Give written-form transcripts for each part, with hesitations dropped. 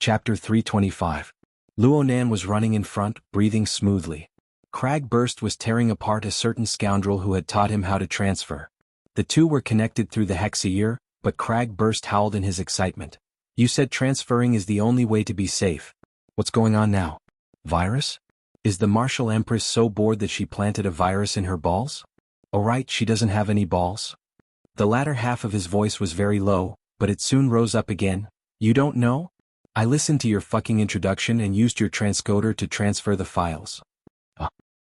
Chapter 325. Luonan was running in front, breathing smoothly. Cragburst was tearing apart a certain scoundrel who had taught him how to transfer. The two were connected through the Hexier, but Cragburst howled in his excitement. You said transferring is the only way to be safe. What's going on now? Virus? Is the martial empress so bored that she planted a virus in her balls? Oh right, she doesn't have any balls. The latter half of his voice was very low, but it soon rose up again. You don't know? I listened to your fucking introduction and used your transcoder to transfer the files.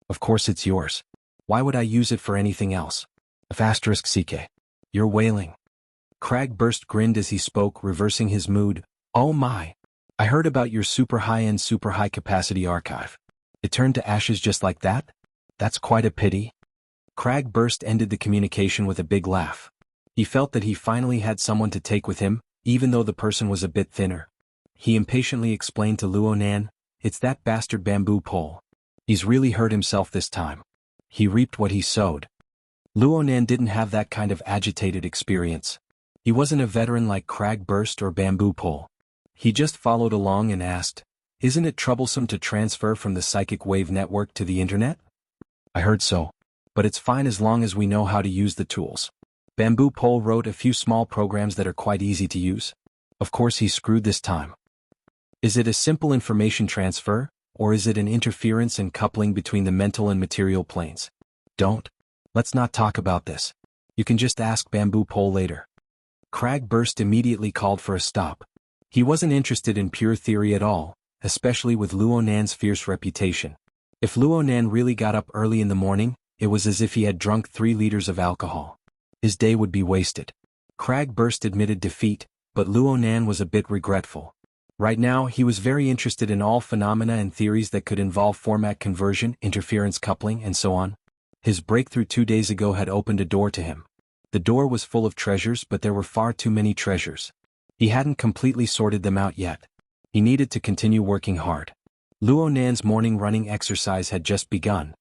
Of course it's yours. Why would I use it for anything else? *CK. You're wailing. Cragburst grinned as he spoke, reversing his mood. Oh my. I heard about your super high capacity archive. It turned to ashes just like that? That's quite a pity. Cragburst ended the communication with a big laugh. He felt that he finally had someone to take with him, even though the person was a bit thinner. He impatiently explained to Luonan, it's that bastard bamboo pole. He's really hurt himself this time. He reaped what he sowed. Luonan didn't have that kind of agitated experience. He wasn't a veteran like Cragburst or Bamboo Pole. He just followed along and asked, isn't it troublesome to transfer from the psychic wave network to the internet? I heard so. But it's fine as long as we know how to use the tools. Bamboo Pole wrote a few small programs that are quite easy to use. Of course he's screwed this time. Is it a simple information transfer, or is it an interference and coupling between the mental and material planes? Let's not talk about this. You can just ask Bamboo Pole later. Cragburst immediately called for a stop. He wasn't interested in pure theory at all, especially with Luonan's fierce reputation. If Luonan really got up early in the morning, it was as if he had drunk 3 liters of alcohol. His day would be wasted. Cragburst admitted defeat, but Luonan was a bit regretful. Right now, he was very interested in all phenomena and theories that could involve format conversion, interference coupling, and so on. His breakthrough 2 days ago had opened a door to him. The door was full of treasures, but there were far too many treasures. He hadn't completely sorted them out yet. He needed to continue working hard. Luonan's morning running exercise had just begun.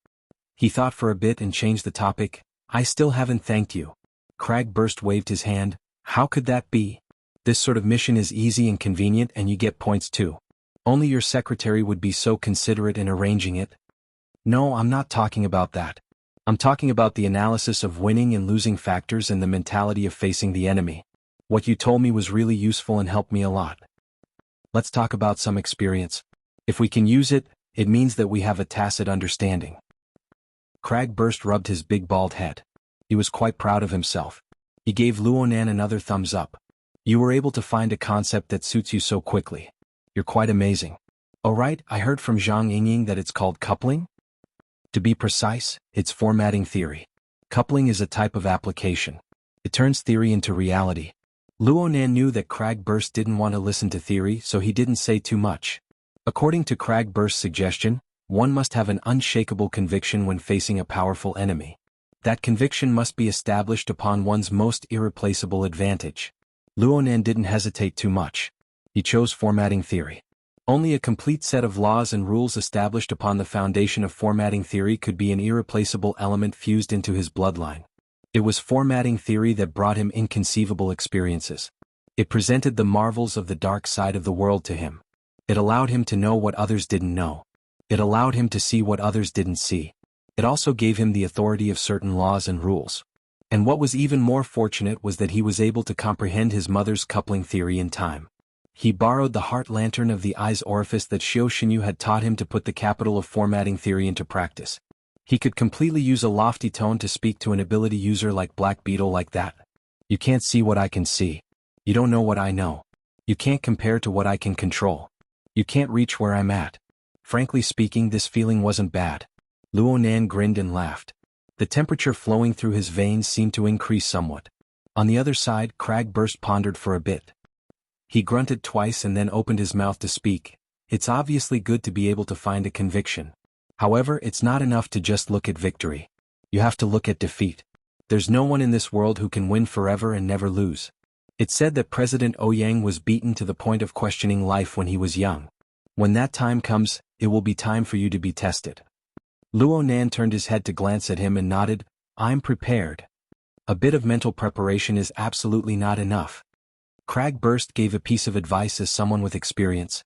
He thought for a bit and changed the topic. I still haven't thanked you. Cragburst waved his hand. How could that be? This sort of mission is easy and convenient and you get points too. Only your secretary would be so considerate in arranging it. No, I'm not talking about that. I'm talking about the analysis of winning and losing factors and the mentality of facing the enemy. What you told me was really useful and helped me a lot. Let's talk about some experience. If we can use it, it means that we have a tacit understanding. Cragburst rubbed his big bald head. He was quite proud of himself. He gave Luonan another thumbs up. You were able to find a concept that suits you so quickly. You're quite amazing. Oh right, I heard from Zhang Yingying that it's called coupling? To be precise, it's formatting theory. Coupling is a type of application. It turns theory into reality. Luonan knew that Cragburst didn't want to listen to theory, so he didn't say too much. According to Cragburst's suggestion, one must have an unshakable conviction when facing a powerful enemy. That conviction must be established upon one's most irreplaceable advantage. Luonan didn't hesitate too much. He chose formatting theory. Only a complete set of laws and rules established upon the foundation of formatting theory could be an irreplaceable element fused into his bloodline. It was formatting theory that brought him inconceivable experiences. It presented the marvels of the dark side of the world to him. It allowed him to know what others didn't know. It allowed him to see what others didn't see. It also gave him the authority of certain laws and rules. And what was even more fortunate was that he was able to comprehend his mother's coupling theory in time. He borrowed the heart lantern of the eye's orifice that Xianxia had taught him to put the capital of formatting theory into practice. He could completely use a lofty tone to speak to an ability user like Black Beetle like that. You can't see what I can see. You don't know what I know. You can't compare to what I can control. You can't reach where I'm at. Frankly speaking, this feeling wasn't bad. Luonan grinned and laughed. The temperature flowing through his veins seemed to increase somewhat. On the other side, Cragburst pondered for a bit. He grunted twice and then opened his mouth to speak. It's obviously good to be able to find a conviction. However, it's not enough to just look at victory. You have to look at defeat. There's no one in this world who can win forever and never lose. It's said that President Ouyang was beaten to the point of questioning life when he was young. When that time comes, it will be time for you to be tested. Luonan turned his head to glance at him and nodded. I'm prepared. A bit of mental preparation is absolutely not enough. Cragburst gave a piece of advice as someone with experience.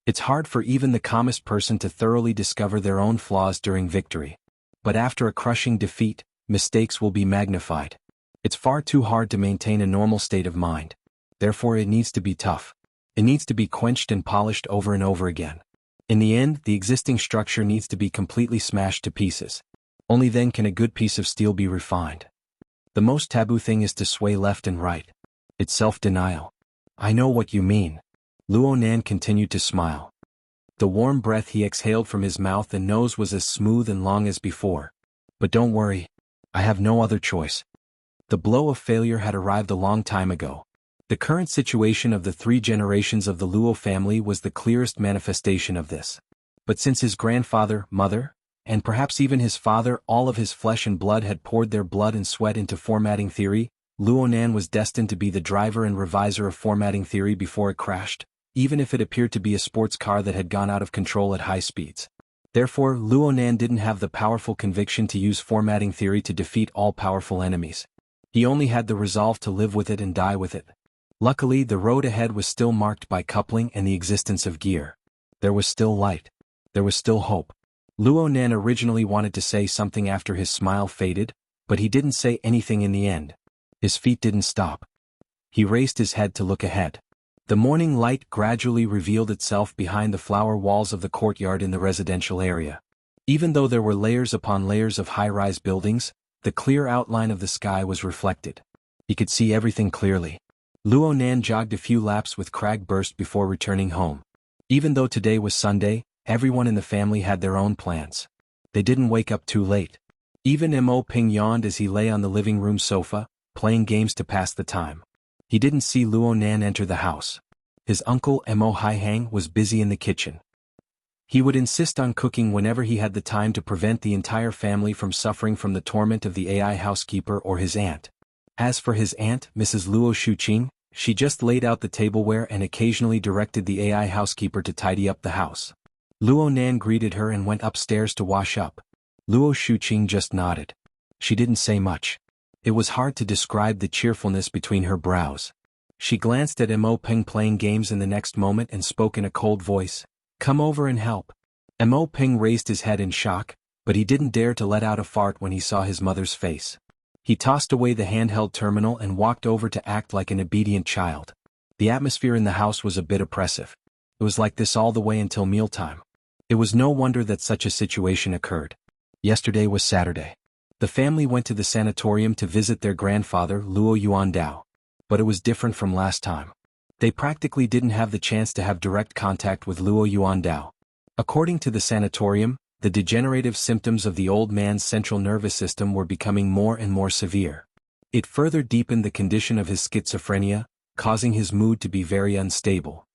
It's hard for even the calmest person to thoroughly discover their own flaws during victory. But after a crushing defeat, mistakes will be magnified. It's far too hard to maintain a normal state of mind. Therefore it needs to be tough. It needs to be quenched and polished over and over again. In the end, the existing structure needs to be completely smashed to pieces. Only then can a good piece of steel be refined. The most taboo thing is to sway left and right. It's self-denial. I know what you mean. Luonan continued to smile. The warm breath he exhaled from his mouth and nose was as smooth and long as before. But don't worry. I have no other choice. The blow of failure had arrived a long time ago. The current situation of the 3 generations of the Luo family was the clearest manifestation of this. But since his grandfather, mother, and perhaps even his father, all of his flesh and blood had poured their blood and sweat into formatting theory, Luonan was destined to be the driver and reviser of formatting theory before it crashed, even if it appeared to be a sports car that had gone out of control at high speeds. Therefore, Luonan didn't have the powerful conviction to use formatting theory to defeat all powerful enemies. He only had the resolve to live with it and die with it. Luckily, the road ahead was still marked by coupling and the existence of gear. There was still light. There was still hope. Luonan originally wanted to say something after his smile faded, but he didn't say anything in the end. His feet didn't stop. He raised his head to look ahead. The morning light gradually revealed itself behind the flower walls of the courtyard in the residential area. Even though there were layers upon layers of high-rise buildings, the clear outline of the sky was reflected. He could see everything clearly. Luonan jogged a few laps with Cragburst before returning home. Even though today was Sunday, everyone in the family had their own plans. They didn't wake up too late. Even Mo Ping yawned as he lay on the living room sofa, playing games to pass the time. He didn't see Luonan enter the house. His uncle Mo Haihang was busy in the kitchen. He would insist on cooking whenever he had the time to prevent the entire family from suffering from the torment of the AI housekeeper or his aunt. As for his aunt, Mrs. Luo Shuqing, she just laid out the tableware and occasionally directed the AI housekeeper to tidy up the house. Luonan greeted her and went upstairs to wash up. Luo Shuqing just nodded. She didn't say much. It was hard to describe the cheerfulness between her brows. She glanced at Mo Ping playing games in the next moment and spoke in a cold voice. "Come over and help." Mo Ping raised his head in shock, but he didn't dare to let out a fart when he saw his mother's face. He tossed away the handheld terminal and walked over to act like an obedient child. The atmosphere in the house was a bit oppressive. It was like this all the way until mealtime. It was no wonder that such a situation occurred. Yesterday was Saturday. The family went to the sanatorium to visit their grandfather, Luo Yuandao. But it was different from last time. They practically didn't have the chance to have direct contact with Luo Yuandao. According to the sanatorium, the degenerative symptoms of the old man's central nervous system were becoming more and more severe. It further deepened the condition of his schizophrenia, causing his mood to be very unstable.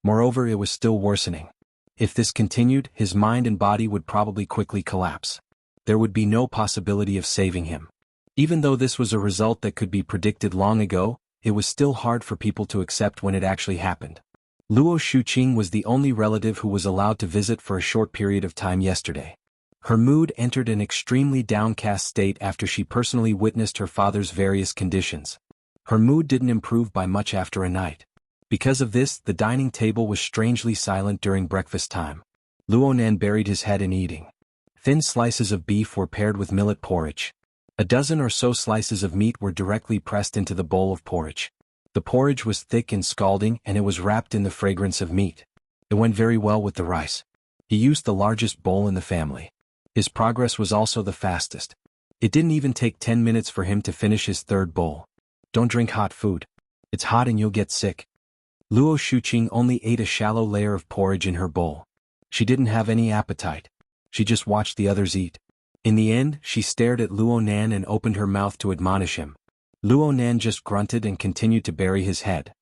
Moreover, it was still worsening. If this continued, his mind and body would probably quickly collapse. There would be no possibility of saving him. Even though this was a result that could be predicted long ago, it was still hard for people to accept when it actually happened. Luo Shuqing was the only relative who was allowed to visit for a short period of time yesterday. Her mood entered an extremely downcast state after she personally witnessed her father's various conditions. Her mood didn't improve by much after a night. Because of this, the dining table was strangely silent during breakfast time. Luonan buried his head in eating. Thin slices of beef were paired with millet porridge. A dozen or so slices of meat were directly pressed into the bowl of porridge. The porridge was thick and scalding and it was wrapped in the fragrance of meat. It went very well with the rice. He used the largest bowl in the family. His progress was also the fastest. It didn't even take 10 minutes for him to finish his third bowl. Don't drink hot food. It's hot and you'll get sick. Luo Shuqing only ate a shallow layer of porridge in her bowl. She didn't have any appetite. She just watched the others eat. In the end, she stared at Luonan and opened her mouth to admonish him. Luonan just grunted and continued to bury his head.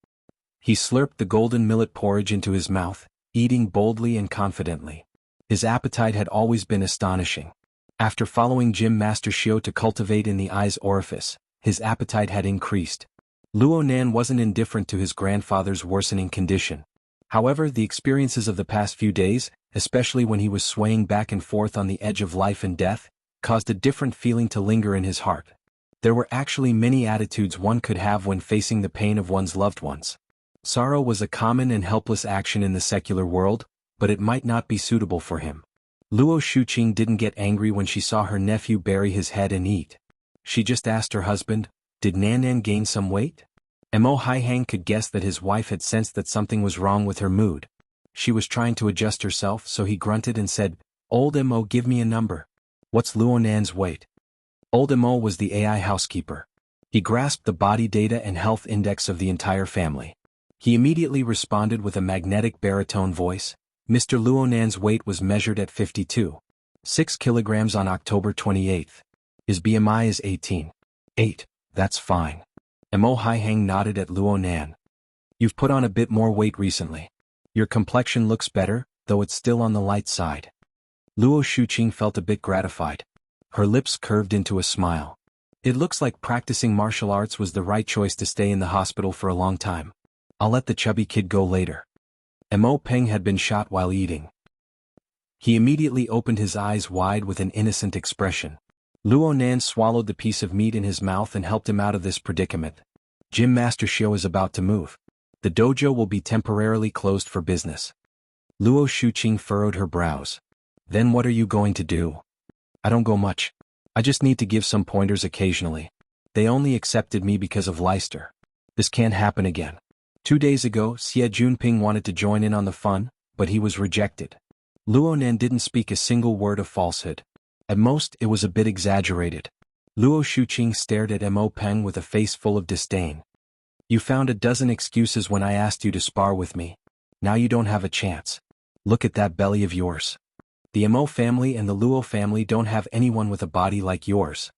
He slurped the golden millet porridge into his mouth, eating boldly and confidently. His appetite had always been astonishing. After following Gym Master Xiao to cultivate in the eye's orifice, his appetite had increased. Luonan wasn't indifferent to his grandfather's worsening condition. However, the experiences of the past few days, especially when he was swaying back and forth on the edge of life and death, caused a different feeling to linger in his heart. There were actually many attitudes one could have when facing the pain of one's loved ones. Sorrow was a common and helpless action in the secular world, but it might not be suitable for him. Luo Shuqing didn't get angry when she saw her nephew bury his head and eat. She just asked her husband, "Did Nan Nan gain some weight?" Mo Haihang could guess that his wife had sensed that something was wrong with her mood. She was trying to adjust herself, so he grunted and said, "Old Mo, give me a number. What's Luo Nan's weight?" Old Mo was the AI housekeeper. He grasped the body data and health index of the entire family. He immediately responded with a magnetic baritone voice. Mr. Luo Nan's weight was measured at 52.6 kilograms on October 28th. His BMI is 18.8. That's fine. Mo Haihang nodded at Luo Nan. You've put on a bit more weight recently. Your complexion looks better, though it's still on the light side. Luo Shuqing felt a bit gratified. Her lips curved into a smile. It looks like practicing martial arts was the right choice to stay in the hospital for a long time. I'll let the chubby kid go later. Mo Peng had been shot while eating. He immediately opened his eyes wide with an innocent expression. Luo Nan swallowed the piece of meat in his mouth and helped him out of this predicament. Gym Master Xiao is about to move. The dojo will be temporarily closed for business. Luo Shuqing furrowed her brows. Then what are you going to do? I don't go much. I just need to give some pointers occasionally. They only accepted me because of Leicester. This can't happen again. 2 days ago, Xie Junping wanted to join in on the fun, but he was rejected. Luo Nan didn't speak a single word of falsehood. At most, it was a bit exaggerated. Luo Shuqing stared at Mo Peng with a face full of disdain. You found a dozen excuses when I asked you to spar with me. Now you don't have a chance. Look at that belly of yours. The Mo family and the Luo family don't have anyone with a body like yours.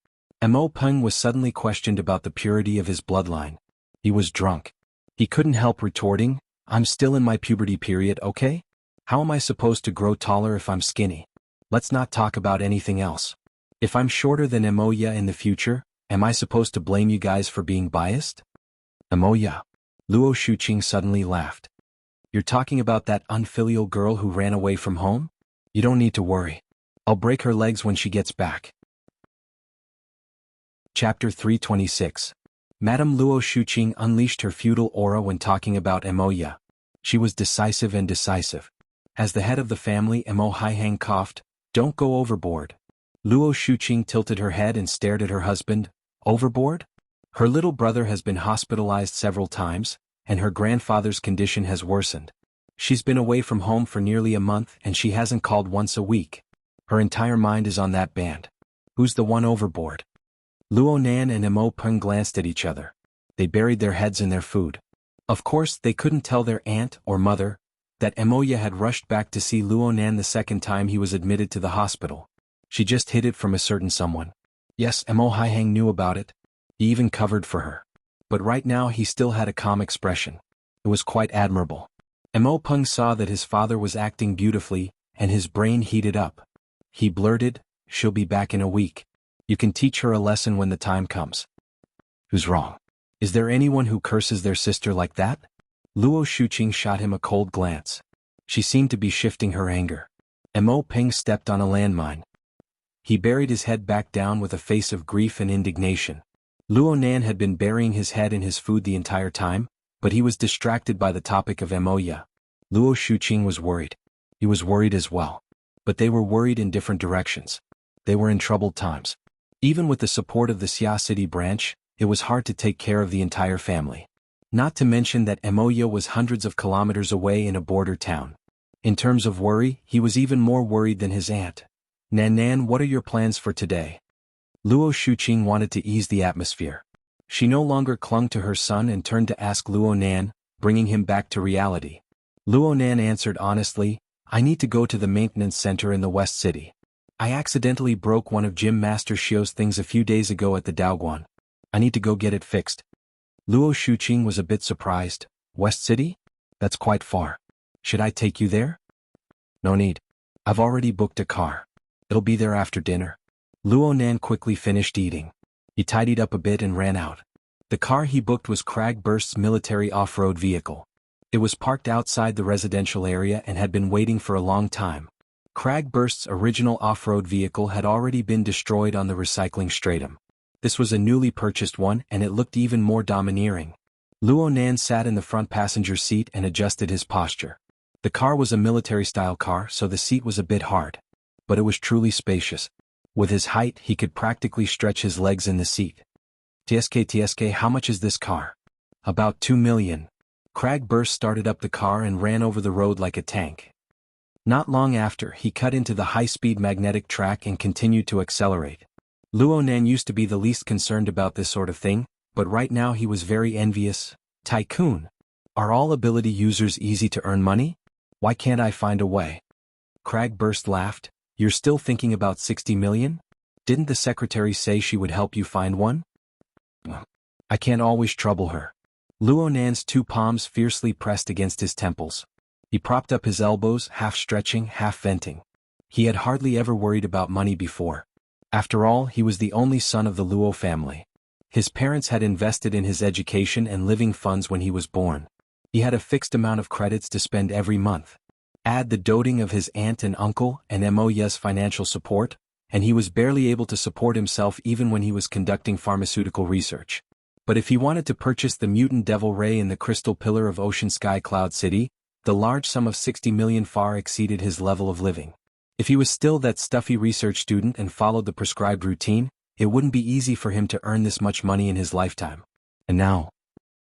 Mo Peng was suddenly questioned about the purity of his bloodline. He was drunk. He couldn't help retorting, I'm still in my puberty period, okay? How am I supposed to grow taller if I'm skinny? Let's not talk about anything else. If I'm shorter than Emoya in the future, am I supposed to blame you guys for being biased? Emoya. Luo Shuqing suddenly laughed. You're talking about that unfilial girl who ran away from home? You don't need to worry. I'll break her legs when she gets back. Chapter 326. Madame Luo Shuqing unleashed her feudal aura when talking about Emoya. She was decisive and decisive. As the head of the family, Mo Haihang coughed, "Don't go overboard." Luo Shuqing tilted her head and stared at her husband. Overboard? Her little brother has been hospitalized several times, and her grandfather's condition has worsened. She's been away from home for nearly a month and she hasn't called once a week. Her entire mind is on that band. Who's the one overboard? Luo Nan and Mo Peng glanced at each other. They buried their heads in their food. Of course, they couldn't tell their aunt or mother that Emoya had rushed back to see Luo Nan the second time he was admitted to the hospital. She just hid it from a certain someone. Yes, Mo Haihang knew about it. He even covered for her. But right now he still had a calm expression. It was quite admirable. Mo Peng saw that his father was acting beautifully, and his brain heated up. He blurted, "She'll be back in a week. You can teach her a lesson when the time comes." Who's wrong? Is there anyone who curses their sister like that? Luo Shuqing shot him a cold glance. She seemed to be shifting her anger. Mo Peng stepped on a landmine. He buried his head back down with a face of grief and indignation. Luo Nan had been burying his head in his food the entire time, but he was distracted by the topic of Emoya. Luo Shuqing was worried. He was worried as well. But they were worried in different directions. They were in troubled times. Even with the support of the Xia City branch, it was hard to take care of the entire family. Not to mention that Emoya was hundreds of kilometers away in a border town. In terms of worry, he was even more worried than his aunt. Nan Nan, what are your plans for today? Luo Shuqing wanted to ease the atmosphere. She no longer clung to her son and turned to ask Luo Nan, bringing him back to reality. Luo Nan answered honestly, I need to go to the maintenance center in the West City. I accidentally broke one of Gym Master Xiao's things a few days ago at the Daoguan. I need to go get it fixed. Luo Shuqing was a bit surprised. West City? That's quite far. Should I take you there? No need. I've already booked a car. It'll be there after dinner. Luo Nan quickly finished eating. He tidied up a bit and ran out. The car he booked was Kragburst's military off-road vehicle. It was parked outside the residential area and had been waiting for a long time. Kragburst's original off-road vehicle had already been destroyed on the recycling stratum. This was a newly purchased one and it looked even more domineering. Luo Nan sat in the front passenger seat and adjusted his posture. The car was a military-style car, so the seat was a bit hard. But it was truly spacious. With his height, he could practically stretch his legs in the seat. TSK, how much is this car? About 2 million. Crag Burst started up the car and ran over the road like a tank. Not long after, he cut into the high-speed magnetic track and continued to accelerate. Luo Nan used to be the least concerned about this sort of thing, but right now he was very envious. Tycoon. Are all ability users easy to earn money? Why can't I find a way? Crag Burst laughed. You're still thinking about 60 million? Didn't the secretary say she would help you find one? I can't always trouble her. Luo Nan's two palms fiercely pressed against his temples. He propped up his elbows, half stretching, half venting. He had hardly ever worried about money before. After all, he was the only son of the Luo family. His parents had invested in his education and living funds when he was born. He had a fixed amount of credits to spend every month. Add the doting of his aunt and uncle and Moya's financial support, and he was barely able to support himself even when he was conducting pharmaceutical research. But if he wanted to purchase the mutant devil ray in the crystal pillar of Ocean Sky Cloud City, the large sum of 60 million far exceeded his level of living. If he was still that stuffy research student and followed the prescribed routine, it wouldn't be easy for him to earn this much money in his lifetime. And now,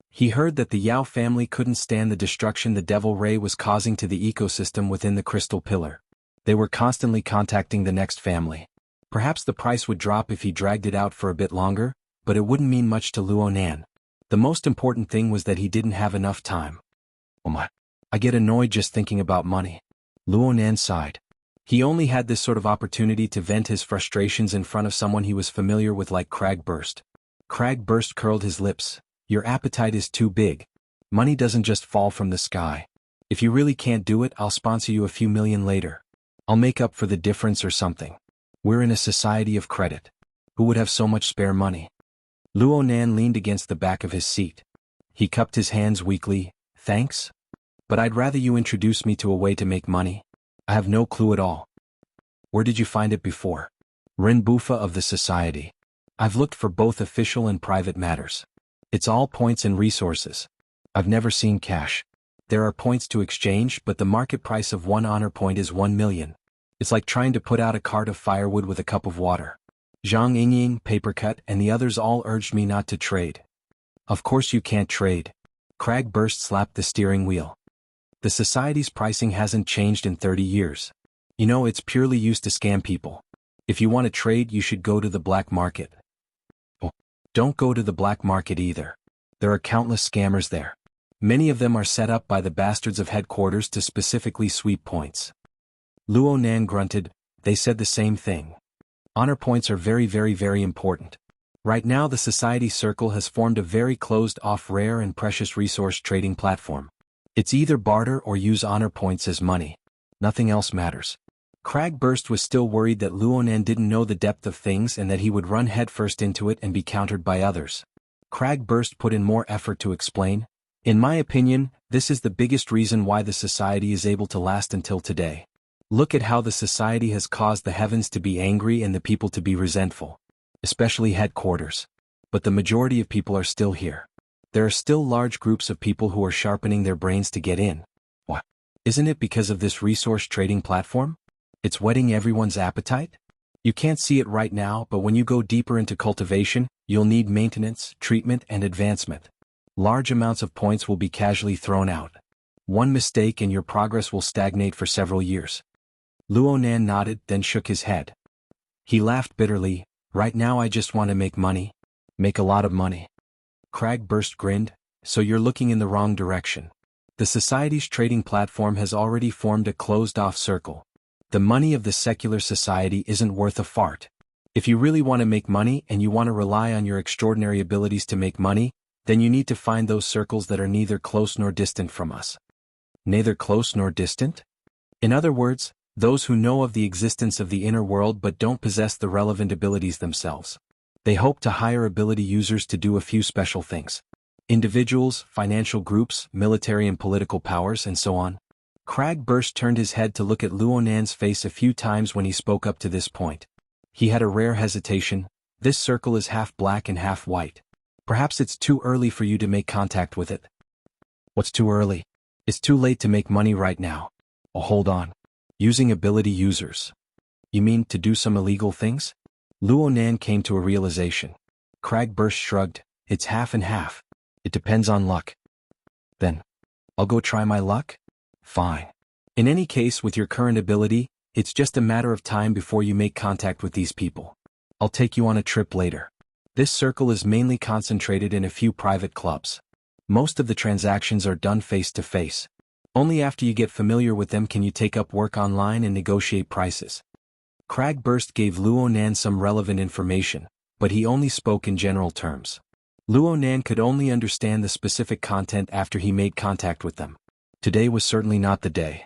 he heard that the Yao family couldn't stand the destruction the devil ray was causing to the ecosystem within the crystal pillar. They were constantly contacting the next family. Perhaps the price would drop if he dragged it out for a bit longer, but it wouldn't mean much to Luo Nan. The most important thing was that he didn't have enough time. Oh my. I get annoyed just thinking about money. Luo Nan sighed. He only had this sort of opportunity to vent his frustrations in front of someone he was familiar with like Crag Burst. Crag Burst curled his lips. Your appetite is too big. Money doesn't just fall from the sky. If you really can't do it, I'll sponsor you a few million later. I'll make up for the difference or something. We're in a society of credit. Who would have so much spare money? Luo Nan leaned against the back of his seat. He cupped his hands weakly. Thanks? But I'd rather you introduce me to a way to make money. I have no clue at all. Where did you find it before? Rin Bufa of the society. I've looked for both official and private matters. It's all points and resources. I've never seen cash. There are points to exchange, but the market price of one honor point is 1 million. It's like trying to put out a cart of firewood with a cup of water. Zhang Yingying, Papercut, and the others all urged me not to trade. Of course you can't trade. Crag Burst slapped the steering wheel. The society's pricing hasn't changed in 30 years. You know, it's purely used to scam people. If you want to trade, you should go to the black market. Oh, don't go to the black market either. There are countless scammers there. Many of them are set up by the bastards of headquarters to specifically sweep points. Luo Nan grunted. They said the same thing. Honor points are very important. Right now the Society Circle has formed a very closed-off rare and precious resource trading platform. It's either barter or use honor points as money. Nothing else matters. Crag Burst was still worried that Luo Nan didn't know the depth of things and that he would run headfirst into it and be countered by others. Crag Burst put in more effort to explain. In my opinion, this is the biggest reason why the society is able to last until today. Look at how the society has caused the heavens to be angry and the people to be resentful. Especially headquarters. But the majority of people are still here. There are still large groups of people who are sharpening their brains to get in. What? Isn't it because of this resource trading platform? It's whetting everyone's appetite? You can't see it right now, but when you go deeper into cultivation, you'll need maintenance, treatment, and advancement. Large amounts of points will be casually thrown out. One mistake and your progress will stagnate for several years. Luo Nan nodded, then shook his head. He laughed bitterly. Right now I just want to make money. Make a lot of money. Crag Burst grinned. So you're looking in the wrong direction. The society's trading platform has already formed a closed-off circle. The money of the secular society isn't worth a fart. If you really want to make money and you want to rely on your extraordinary abilities to make money, then you need to find those circles that are neither close nor distant from us. Neither close nor distant? In other words, those who know of the existence of the inner world but don't possess the relevant abilities themselves. They hope to hire ability users to do a few special things. Individuals, financial groups, military and political powers, and so on. Crag Burst turned his head to look at Luo Nan's face a few times when he spoke up to this point. He had a rare hesitation. This circle is half black and half white. Perhaps it's too early for you to make contact with it. What's too early? It's too late to make money right now. Oh, hold on. Using ability users. You mean to do some illegal things? Luonan came to a realization. Cragburst shrugged. It's half and half. It depends on luck. Then, I'll go try my luck? Fine. In any case, with your current ability, it's just a matter of time before you make contact with these people. I'll take you on a trip later. This circle is mainly concentrated in a few private clubs. Most of the transactions are done face-to-face. Only after you get familiar with them can you take up work online and negotiate prices. Cragburst gave Luonan some relevant information, but he only spoke in general terms. Luonan could only understand the specific content after he made contact with them. Today was certainly not the day.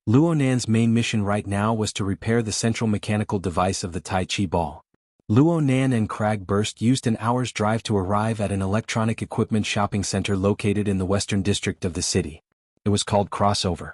Luonan's main mission right now was to repair the central mechanical device of the Tai Chi ball. Luonan and Cragburst used an hour's drive to arrive at an electronic equipment shopping center located in the western district of the city. It was called Crossover.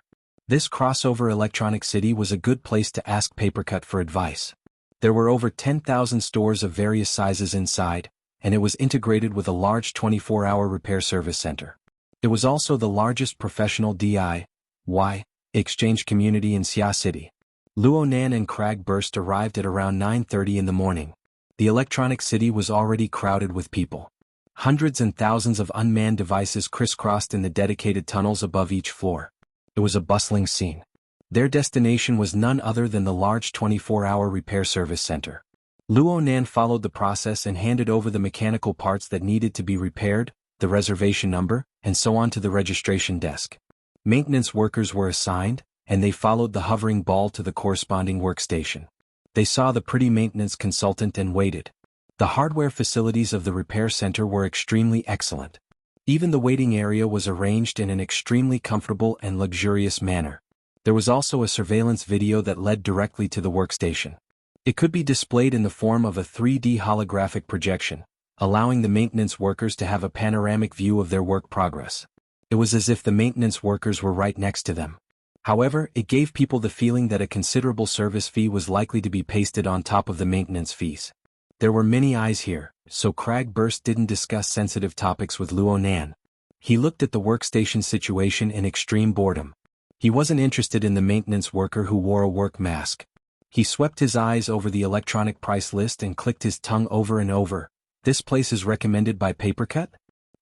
This crossover electronic city was a good place to ask Papercut for advice. There were over 10,000 stores of various sizes inside, and it was integrated with a large 24-hour repair service center. It was also the largest professional DIY exchange community in Xia City. Luonan and Cragburst arrived at around 9:30 in the morning. The electronic city was already crowded with people. Hundreds and thousands of unmanned devices crisscrossed in the dedicated tunnels above each floor. It was a bustling scene. Their destination was none other than the large 24-hour repair service center. Luonan followed the process and handed over the mechanical parts that needed to be repaired, the reservation number, and so on to the registration desk. Maintenance workers were assigned, and they followed the hovering ball to the corresponding workstation. They saw the pretty maintenance consultant and waited. The hardware facilities of the repair center were extremely excellent. Even the waiting area was arranged in an extremely comfortable and luxurious manner. There was also a surveillance video that led directly to the workstation. It could be displayed in the form of a 3D holographic projection, allowing the maintenance workers to have a panoramic view of their work progress. It was as if the maintenance workers were right next to them. However, it gave people the feeling that a considerable service fee was likely to be pasted on top of the maintenance fees. There were many eyes here, so Cragburst didn't discuss sensitive topics with Luonan. He looked at the workstation situation in extreme boredom. He wasn't interested in the maintenance worker who wore a work mask. He swept his eyes over the electronic price list and clicked his tongue over and over. This place is recommended by Papercut?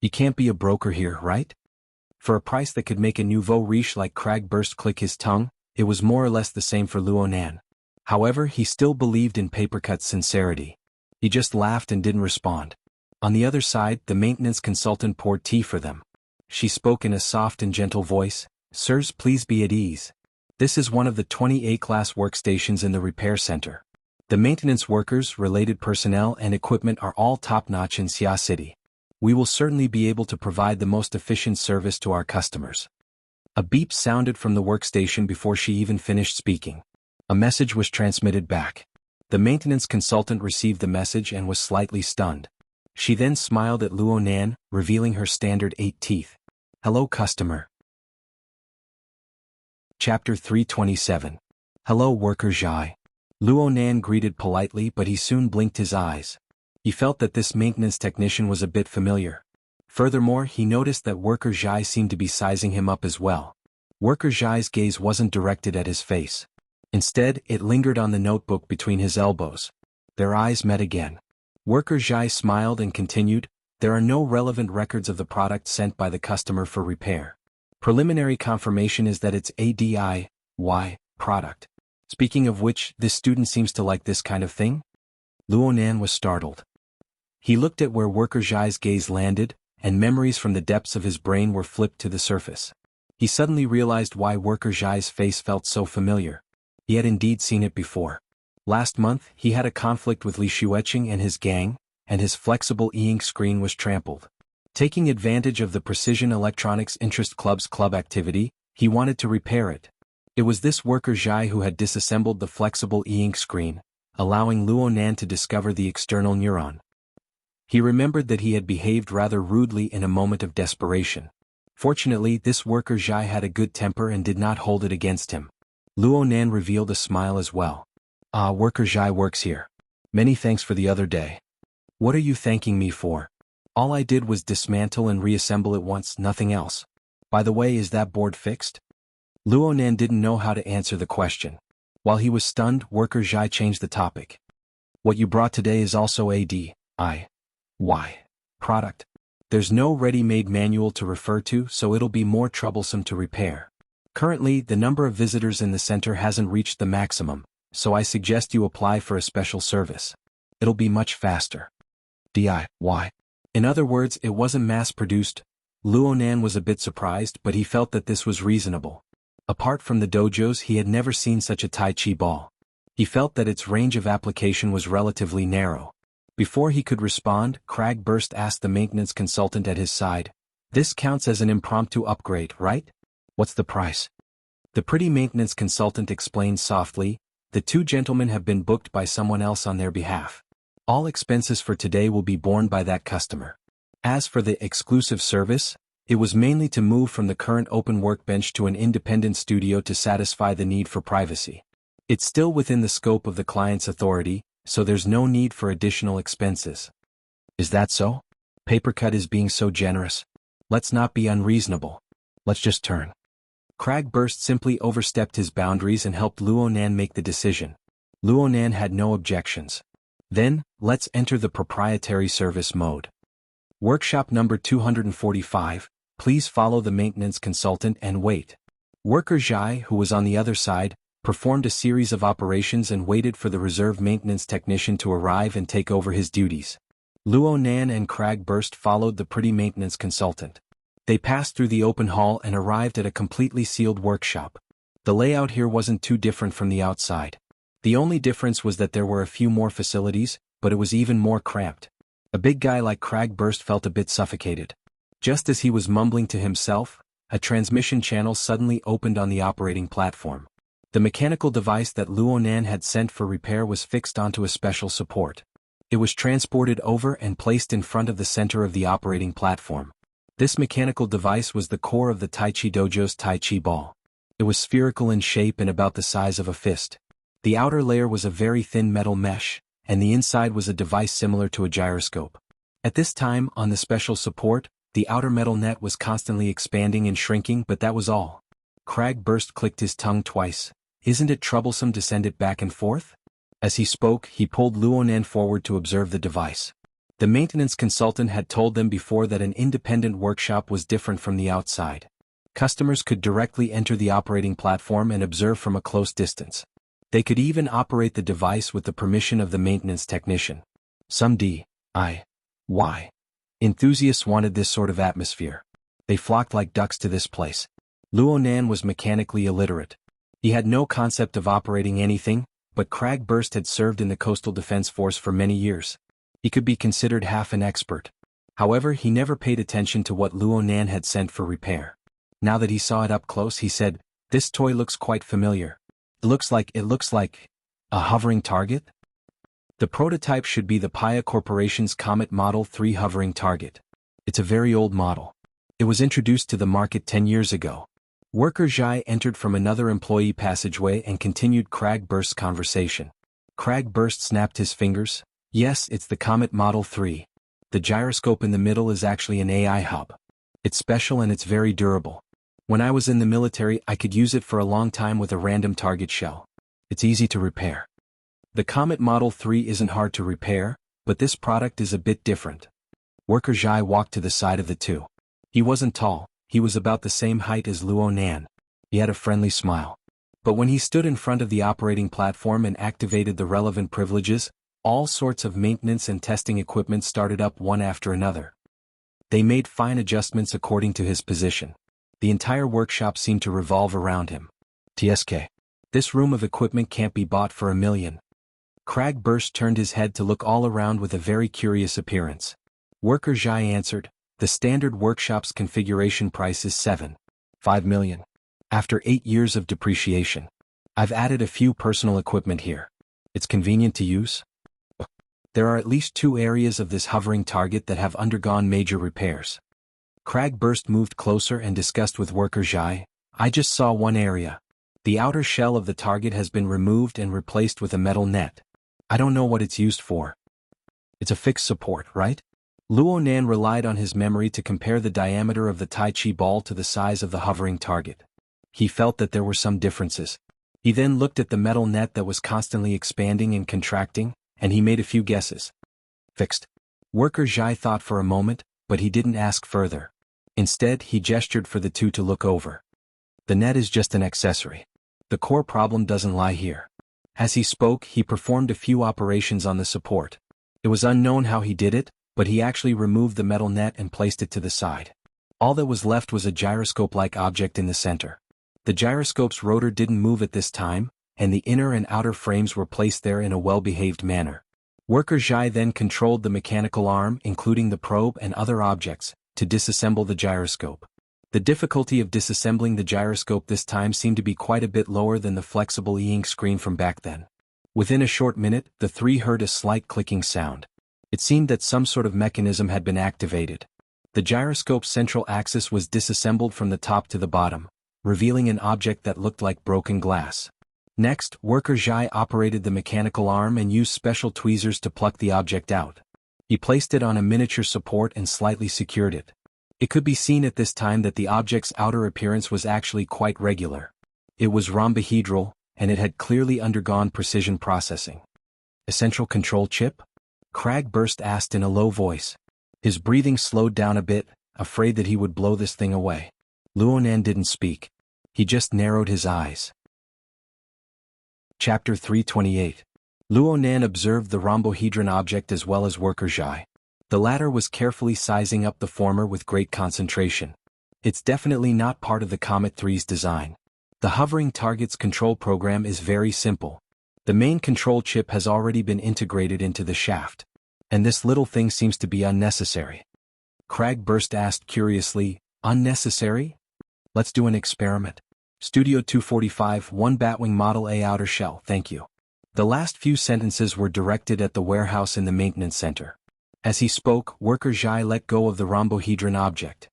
You can't be a broker here, right? For a price that could make a nouveau riche like Cragburst click his tongue, it was more or less the same for Luonan. However, he still believed in Papercut's sincerity. He just laughed and didn't respond. On the other side, the maintenance consultant poured tea for them. She spoke in a soft and gentle voice. Sirs, please be at ease. This is one of the 20 A-class workstations in the repair center. The maintenance workers, related personnel and equipment are all top-notch in Xia City. We will certainly be able to provide the most efficient service to our customers. A beep sounded from the workstation before she even finished speaking. A message was transmitted back. The maintenance consultant received the message and was slightly stunned. She then smiled at Luonan, revealing her standard 8 teeth. Hello, customer. Chapter 327. Hello, worker Zhai. Luonan greeted politely, but he soon blinked his eyes. He felt that this maintenance technician was a bit familiar. Furthermore, he noticed that worker Zhai seemed to be sizing him up as well. Worker Zhai's gaze wasn't directed at his face. Instead, it lingered on the notebook between his elbows. Their eyes met again. Worker Zhai smiled and continued, there are no relevant records of the product sent by the customer for repair. Preliminary confirmation is that it's a DIY product. Speaking of which, this student seems to like this kind of thing? Luonan was startled. He looked at where worker Zhai's gaze landed, and memories from the depths of his brain were flipped to the surface. He suddenly realized why worker Zhai's face felt so familiar. He had indeed seen it before. Last month, he had a conflict with Li Shueqing and his gang, and his flexible e-ink screen was trampled. Taking advantage of the Precision Electronics Interest Club's club activity, he wanted to repair it. It was this worker Zhai who had disassembled the flexible e-ink screen, allowing Luonan to discover the external neuron. He remembered that he had behaved rather rudely in a moment of desperation. Fortunately, this worker Zhai had a good temper and did not hold it against him. Luonan revealed a smile as well. Worker Zhai works here. Many thanks for the other day. What are you thanking me for? All I did was dismantle and reassemble it once, nothing else. By the way, is that board fixed? Luonan didn't know how to answer the question. While he was stunned, worker Zhai changed the topic. What you brought today is also a DIY product. There's no ready-made manual to refer to, so it'll be more troublesome to repair. Currently, the number of visitors in the center hasn't reached the maximum, so I suggest you apply for a special service. It'll be much faster. DIY. In other words, it wasn't mass-produced. Luonan was a bit surprised, but he felt that this was reasonable. Apart from the dojos, he had never seen such a Tai Chi ball. He felt that its range of application was relatively narrow. Before he could respond, Cragburst asked the maintenance consultant at his side, "This counts as an impromptu upgrade, right? What's the price?" The pretty maintenance consultant explained softly, "The two gentlemen have been booked by someone else on their behalf. All expenses for today will be borne by that customer. As for the exclusive service, it was mainly to move from the current open workbench to an independent studio to satisfy the need for privacy. It's still within the scope of the client's authority, so there's no need for additional expenses." Is that so? Papercut is being so generous. Let's not be unreasonable. Let's just turn. Cragburst simply overstepped his boundaries and helped Luonan make the decision. Luonan had no objections. Then, let's enter the proprietary service mode. Workshop number 245, please follow the maintenance consultant and wait. Worker Zhai, who was on the other side, performed a series of operations and waited for the reserve maintenance technician to arrive and take over his duties. Luonan and Cragburst followed the pretty maintenance consultant. They passed through the open hall and arrived at a completely sealed workshop. The layout here wasn't too different from the outside. The only difference was that there were a few more facilities, but it was even more cramped. A big guy like Cragburst felt a bit suffocated. Just as he was mumbling to himself, a transmission channel suddenly opened on the operating platform. The mechanical device that Luonan had sent for repair was fixed onto a special support. It was transported over and placed in front of the center of the operating platform. This mechanical device was the core of the Tai Chi Dojo's Tai Chi ball. It was spherical in shape and about the size of a fist. The outer layer was a very thin metal mesh, and the inside was a device similar to a gyroscope. At this time, on the special support, the outer metal net was constantly expanding and shrinking, but that was all. Cragburst clicked his tongue twice. Isn't it troublesome to send it back and forth? As he spoke, he pulled Luonan forward to observe the device. The maintenance consultant had told them before that an independent workshop was different from the outside. Customers could directly enter the operating platform and observe from a close distance. They could even operate the device with the permission of the maintenance technician. Some DIY enthusiasts wanted this sort of atmosphere. They flocked like ducks to this place. Luonan was mechanically illiterate. He had no concept of operating anything, but Cragburst had served in the Coastal Defense Force for many years. He could be considered half an expert. However, he never paid attention to what Luonan had sent for repair. Now that he saw it up close, he said, "This toy looks quite familiar. It looks like a hovering target?" The prototype should be the Paya Corporation's Comet Model 3 hovering target. It's a very old model. It was introduced to the market 10 years ago. Worker Zhai entered from another employee passageway and continued Cragburst's conversation. Cragburst snapped his fingers. "Yes, it's the Comet Model 3. The gyroscope in the middle is actually an AI hub. It's special and it's very durable. When I was in the military, I could use it for a long time with a random target shell. It's easy to repair. The Comet Model 3 isn't hard to repair, but this product is a bit different." Worker Zhai walked to the side of the two. He wasn't tall. He was about the same height as Luonan. He had a friendly smile. But when he stood in front of the operating platform and activated the relevant privileges, all sorts of maintenance and testing equipment started up one after another. They made fine adjustments according to his position. The entire workshop seemed to revolve around him. "TSK. This room of equipment can't be bought for $1 million. Cragburst turned his head to look all around with a very curious appearance. Worker Zhai answered, "The standard workshop's configuration price is $7.5 million. After 8 years of depreciation. I've added a few personal equipment here. It's convenient to use. There are at least 2 areas of this hovering target that have undergone major repairs." Cragburst moved closer and discussed with Worker Zhai, "I just saw one area. The outer shell of the target has been removed and replaced with a metal net. I don't know what it's used for." "It's a fixed support, right?" Luo Nan relied on his memory to compare the diameter of the Tai Chi ball to the size of the hovering target. He felt that there were some differences. He then looked at the metal net that was constantly expanding and contracting, and he made a few guesses. Fixed. Worker Zhai thought for a moment, but he didn't ask further. Instead, he gestured for the two to look over. The net is just an accessory. The core problem doesn't lie here. As he spoke, he performed a few operations on the support. It was unknown how he did it, but he actually removed the metal net and placed it to the side. All that was left was a gyroscope-like object in the center. The gyroscope's rotor didn't move at this time, and the inner and outer frames were placed there in a well-behaved manner. Worker Zhai then controlled the mechanical arm, including the probe and other objects, to disassemble the gyroscope. The difficulty of disassembling the gyroscope this time seemed to be quite a bit lower than the flexible e-ink screen from back then. Within a short minute, the three heard a slight clicking sound. It seemed that some sort of mechanism had been activated. The gyroscope's central axis was disassembled from the top to the bottom, revealing an object that looked like broken glass. Next, Worker Zhai operated the mechanical arm and used special tweezers to pluck the object out. He placed it on a miniature support and slightly secured it. It could be seen at this time that the object's outer appearance was actually quite regular. It was rhombohedral, and it had clearly undergone precision processing. A central control chip? Cragburst asked in a low voice. His breathing slowed down a bit, afraid that he would blow this thing away. Luo Nan didn't speak. He just narrowed his eyes. Chapter 328. Luo Nan observed the rhombohedron object as well as Worker Zhai. The latter was carefully sizing up the former with great concentration. It's definitely not part of the Comet 3's design. The hovering target's control program is very simple. The main control chip has already been integrated into the shaft. And this little thing seems to be unnecessary. Cragburst asked curiously, unnecessary? Let's do an experiment. Studio 245, 1 Batwing Model A outer shell, thank you. The last few sentences were directed at the warehouse in the maintenance center. As he spoke, Worker Zhai let go of the rhombohedron object.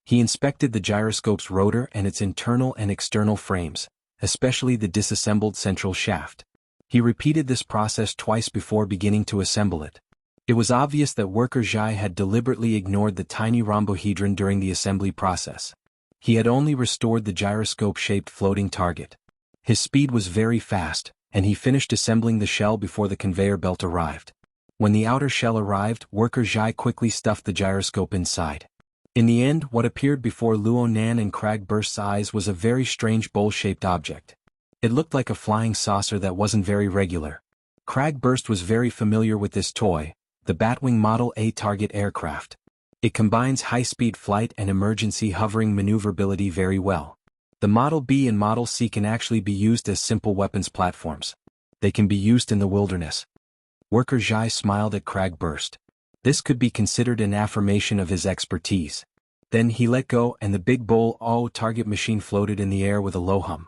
He inspected the gyroscope's rotor and its internal and external frames, especially the disassembled central shaft. He repeated this process twice before beginning to assemble it. It was obvious that Worker Zhai had deliberately ignored the tiny rhombohedron during the assembly process. He had only restored the gyroscope-shaped floating target. His speed was very fast, and he finished assembling the shell before the conveyor belt arrived. When the outer shell arrived, Worker Zhai quickly stuffed the gyroscope inside. In the end, what appeared before Luo Nan and Cragburst's eyes was a very strange bowl-shaped object. It looked like a flying saucer that wasn't very regular. Cragburst was very familiar with this toy, the Batwing Model A target aircraft. It combines high-speed flight and emergency hovering maneuverability very well. The Model B and Model C can actually be used as simple weapons platforms. They can be used in the wilderness. Worker Zhai smiled at Cragburst. This could be considered an affirmation of his expertise. Then he let go and the big bowl target machine floated in the air with a low hum.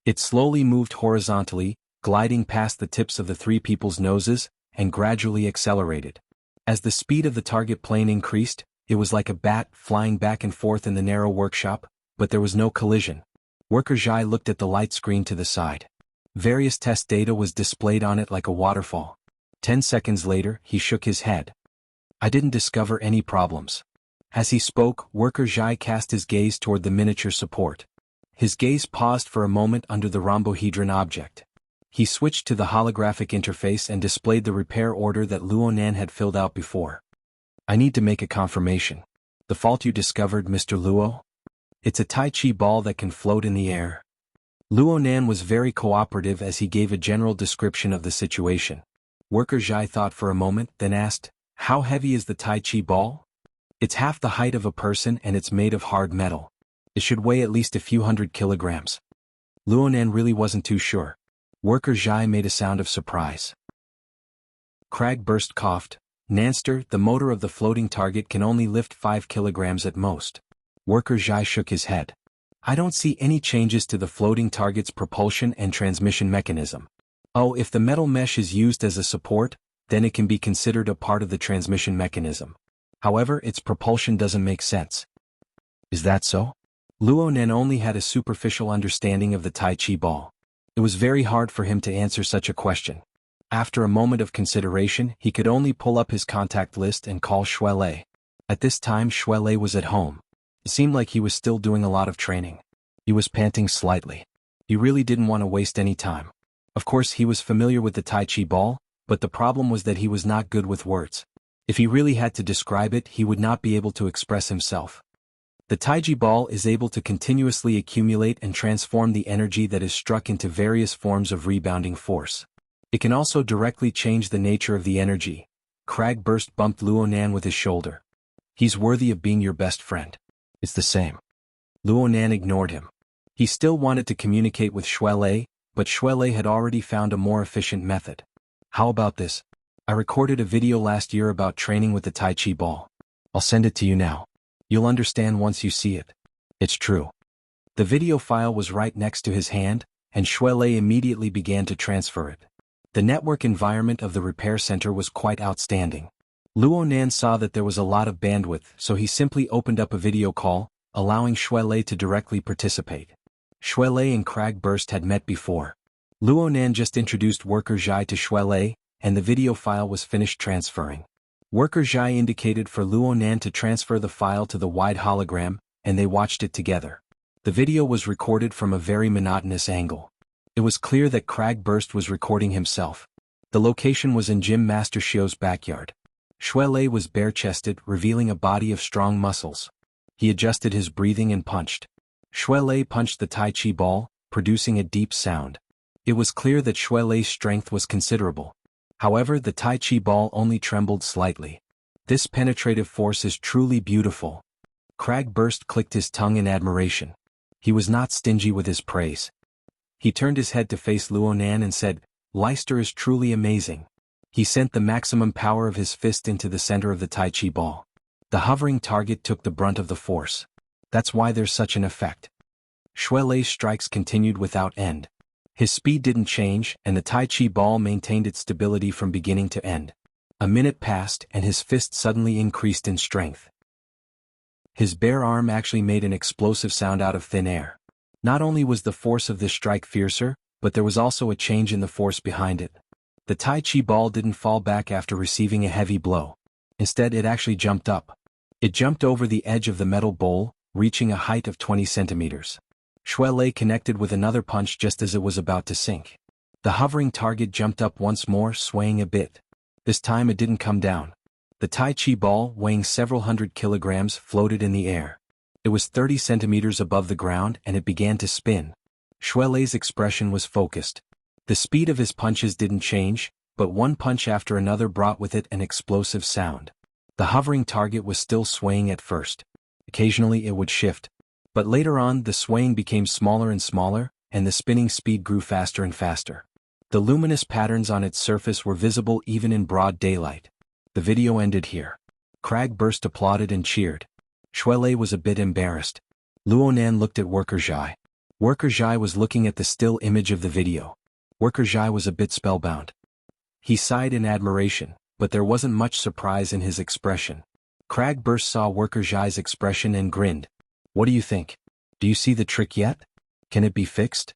It slowly moved horizontally, gliding past the tips of the three people's noses, and gradually accelerated. As the speed of the target plane increased, it was like a bat flying back and forth in the narrow workshop, but there was no collision. Worker Zhai looked at the light screen to the side. Various test data was displayed on it like a waterfall. 10 seconds later, he shook his head. I didn't discover any problems. As he spoke, Worker Zhai cast his gaze toward the miniature support. His gaze paused for a moment under the rhombohedron object. He switched to the holographic interface and displayed the repair order that Luo Nan had filled out before. I need to make a confirmation. The fault you discovered, Mr. Luo? It's a Tai Chi ball that can float in the air. Luo Nan was very cooperative as he gave a general description of the situation. Worker Zhai thought for a moment, then asked, how heavy is the Tai Chi ball? It's half the height of a person and it's made of hard metal. It should weigh at least a few hundred kilograms. Luo Nan really wasn't too sure. Worker Zhai made a sound of surprise. Cragburst coughed. Nanster, the motor of the floating target can only lift 5 kilograms at most. Worker Zhai shook his head. I don't see any changes to the floating target's propulsion and transmission mechanism. Oh, if the metal mesh is used as a support, then it can be considered a part of the transmission mechanism. However, its propulsion doesn't make sense. Is that so? Luo Nan only had a superficial understanding of the Tai Chi ball. It was very hard for him to answer such a question. After a moment of consideration, he could only pull up his contact list and call Shuelei. At this time Shuelei was at home. It seemed like he was still doing a lot of training. He was panting slightly. He really didn't want to waste any time. Of course he was familiar with the Tai Chi ball, but the problem was that he was not good with words. If he really had to describe it, he would not be able to express himself. The Taiji ball is able to continuously accumulate and transform the energy that is struck into various forms of rebounding force. It can also directly change the nature of the energy. Kragburst bumped Luonan with his shoulder. He's worthy of being your best friend. It's the same. Luonan ignored him. He still wanted to communicate with Shuelei, but Shuelei had already found a more efficient method. How about this? I recorded a video last year about training with the Tai Chi ball. I'll send it to you now. You'll understand once you see it. It's true. The video file was right next to his hand, and Shuelei immediately began to transfer it. The network environment of the repair center was quite outstanding. Luonan saw that there was a lot of bandwidth, so he simply opened up a video call, allowing Shuelei to directly participate. Shuelei and Kragburst had met before. Luonan just introduced Worker Zhai to Shuelei, and the video file was finished transferring. Worker Zhai indicated for Luonan to transfer the file to the wide hologram, and they watched it together. The video was recorded from a very monotonous angle. It was clear that Kragburst was recording himself. The location was in Gym Master Shio's backyard. Shuelei was bare-chested, revealing a body of strong muscles. He adjusted his breathing and punched. Shuelei punched the Tai Chi ball, producing a deep sound. It was clear that Shuelei's strength was considerable. However, the Tai Chi ball only trembled slightly. This penetrative force is truly beautiful. Kragburst clicked his tongue in admiration. He was not stingy with his praise. He turned his head to face Luonan and said, "Leicester is truly amazing." He sent the maximum power of his fist into the center of the Tai Chi ball. The hovering target took the brunt of the force. That's why there's such an effect. Shuelei's strikes continued without end. His speed didn't change, and the Tai Chi ball maintained its stability from beginning to end. A minute passed, and his fist suddenly increased in strength. His bare arm actually made an explosive sound out of thin air. Not only was the force of this strike fiercer, but there was also a change in the force behind it. The Tai Chi ball didn't fall back after receiving a heavy blow. Instead, it actually jumped up. It jumped over the edge of the metal bowl, reaching a height of 20 centimeters. Shuelei connected with another punch just as it was about to sink. The hovering target jumped up once more, swaying a bit. This time it didn't come down. The Tai Chi ball, weighing several hundred kilograms, floated in the air. It was 30 centimeters above the ground and it began to spin. Shuelei's expression was focused. The speed of his punches didn't change, but one punch after another brought with it an explosive sound. The hovering target was still swaying at first. Occasionally it would shift. But later on the swaying became smaller and smaller, and the spinning speed grew faster and faster. The luminous patterns on its surface were visible even in broad daylight. The video ended here. Kragburst applauded and cheered. Shuelei was a bit embarrassed. Luonan looked at Worker Zhai. Worker Zhai was looking at the still image of the video. Worker Zhai was a bit spellbound. He sighed in admiration, but there wasn't much surprise in his expression. Kragburst saw Worker Zhai's expression and grinned. "What do you think? Do you see the trick yet? Can it be fixed?"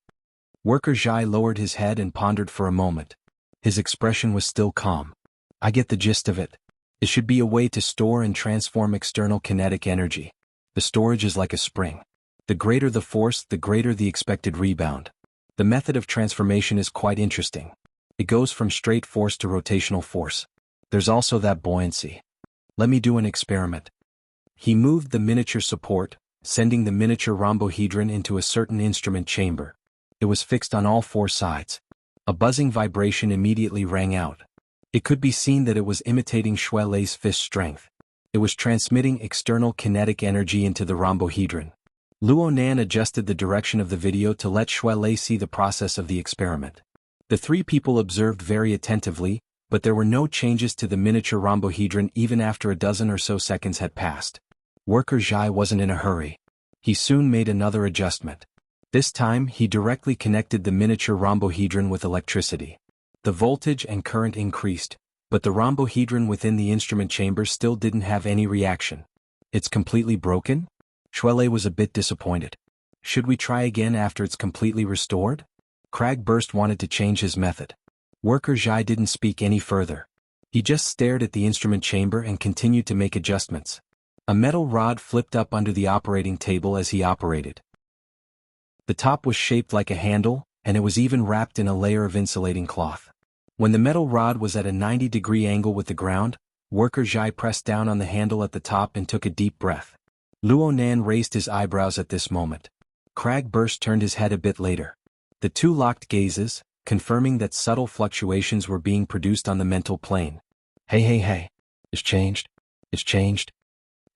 Worker Zhai lowered his head and pondered for a moment. His expression was still calm. "I get the gist of it. It should be a way to store and transform external kinetic energy. The storage is like a spring. The greater the force, the greater the expected rebound. The method of transformation is quite interesting. It goes from straight force to rotational force. There's also that buoyancy. Let me do an experiment." He moved the miniature support, sending the miniature rhombohedron into a certain instrument chamber. It was fixed on all four sides. A buzzing vibration immediately rang out. It could be seen that it was imitating Shuelei's fist strength. It was transmitting external kinetic energy into the rhombohedron. Luonan adjusted the direction of the video to let Shuelei see the process of the experiment. The three people observed very attentively, but there were no changes to the miniature rhombohedron even after a dozen or so seconds had passed. Worker Zhai wasn't in a hurry. He soon made another adjustment. This time he directly connected the miniature rhombohedron with electricity. The voltage and current increased, but the rhombohedron within the instrument chamber still didn't have any reaction. "It's completely broken?" Shuelei was a bit disappointed. "Should we try again after it's completely restored?" Kragburst wanted to change his method. Worker Zhai didn't speak any further. He just stared at the instrument chamber and continued to make adjustments. A metal rod flipped up under the operating table as he operated. The top was shaped like a handle, and it was even wrapped in a layer of insulating cloth. When the metal rod was at a 90-degree angle with the ground, Worker Zhai pressed down on the handle at the top and took a deep breath. Luonan raised his eyebrows at this moment. Cragburst turned his head a bit later. The two locked gazes, confirming that subtle fluctuations were being produced on the mental plane. Hey. It's changed. It's changed.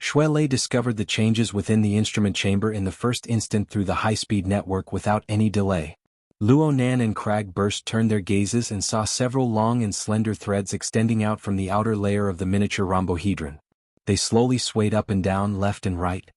Shuelei discovered the changes within the instrument chamber in the first instant through the high-speed network without any delay. Luonan and Cragburst turned their gazes and saw several long and slender threads extending out from the outer layer of the miniature rhombohedron. They slowly swayed up and down, left and right.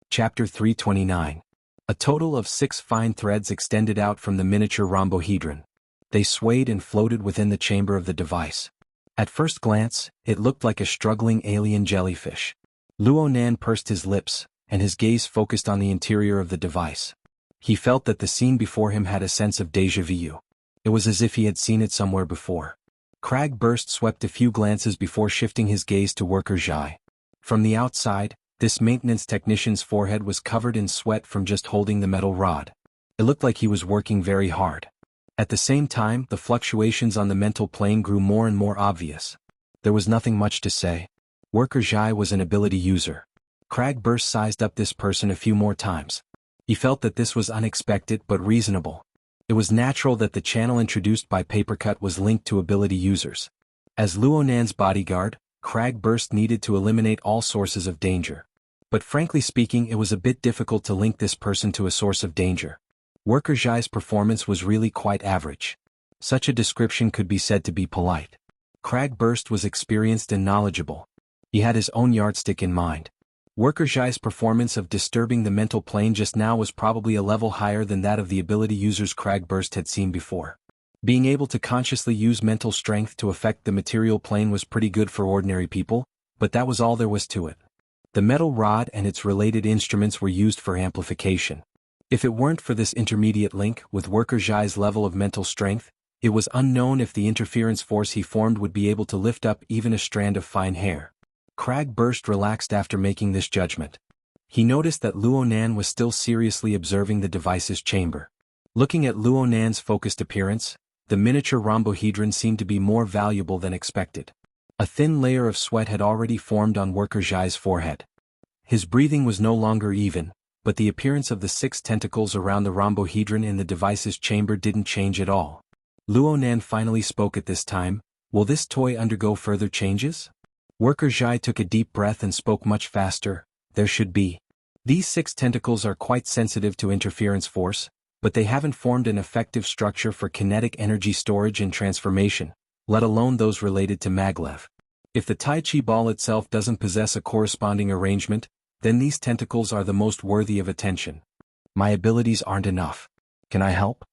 Chapter 329. A total of 6 fine threads extended out from the miniature rhombohedron. They swayed and floated within the chamber of the device. At first glance, it looked like a struggling alien jellyfish. Luonan pursed his lips, and his gaze focused on the interior of the device. He felt that the scene before him had a sense of déjà vu. It was as if he had seen it somewhere before. Cragburst swept a few glances before shifting his gaze to Worker Zhai. From the outside, this maintenance technician's forehead was covered in sweat from just holding the metal rod. It looked like he was working very hard. At the same time, the fluctuations on the mental plane grew more and more obvious. There was nothing much to say. Worker Zhai was an ability user. Cragburst sized up this person a few more times. He felt that this was unexpected but reasonable. It was natural that the channel introduced by Papercut was linked to ability users. As Luonan's bodyguard, Cragburst needed to eliminate all sources of danger. But frankly speaking, it was a bit difficult to link this person to a source of danger. Worker Zhai's performance was really quite average. Such a description could be said to be polite. Cragburst was experienced and knowledgeable. He had his own yardstick in mind. Worker Zhai's performance of disturbing the mental plane just now was probably a level higher than that of the ability users Cragburst had seen before. Being able to consciously use mental strength to affect the material plane was pretty good for ordinary people, but that was all there was to it. The metal rod and its related instruments were used for amplification. If it weren't for this intermediate link with Worker Zhai's level of mental strength, it was unknown if the interference force he formed would be able to lift up even a strand of fine hair. Cragburst relaxed after making this judgment. He noticed that Luonan was still seriously observing the device's chamber. Looking at Luonan's focused appearance, the miniature rhombohedron seemed to be more valuable than expected. A thin layer of sweat had already formed on Worker Zhai's forehead. His breathing was no longer even, but the appearance of the 6 tentacles around the rhombohedron in the device's chamber didn't change at all. Luonan finally spoke at this time. Will this toy undergo further changes? Worker Zhai took a deep breath and spoke much faster. There should be. These 6 tentacles are quite sensitive to interference force, but they haven't formed an effective structure for kinetic energy storage and transformation, let alone those related to maglev. If the Tai Chi ball itself doesn't possess a corresponding arrangement, then these tentacles are the most worthy of attention. My abilities aren't enough. Can I help?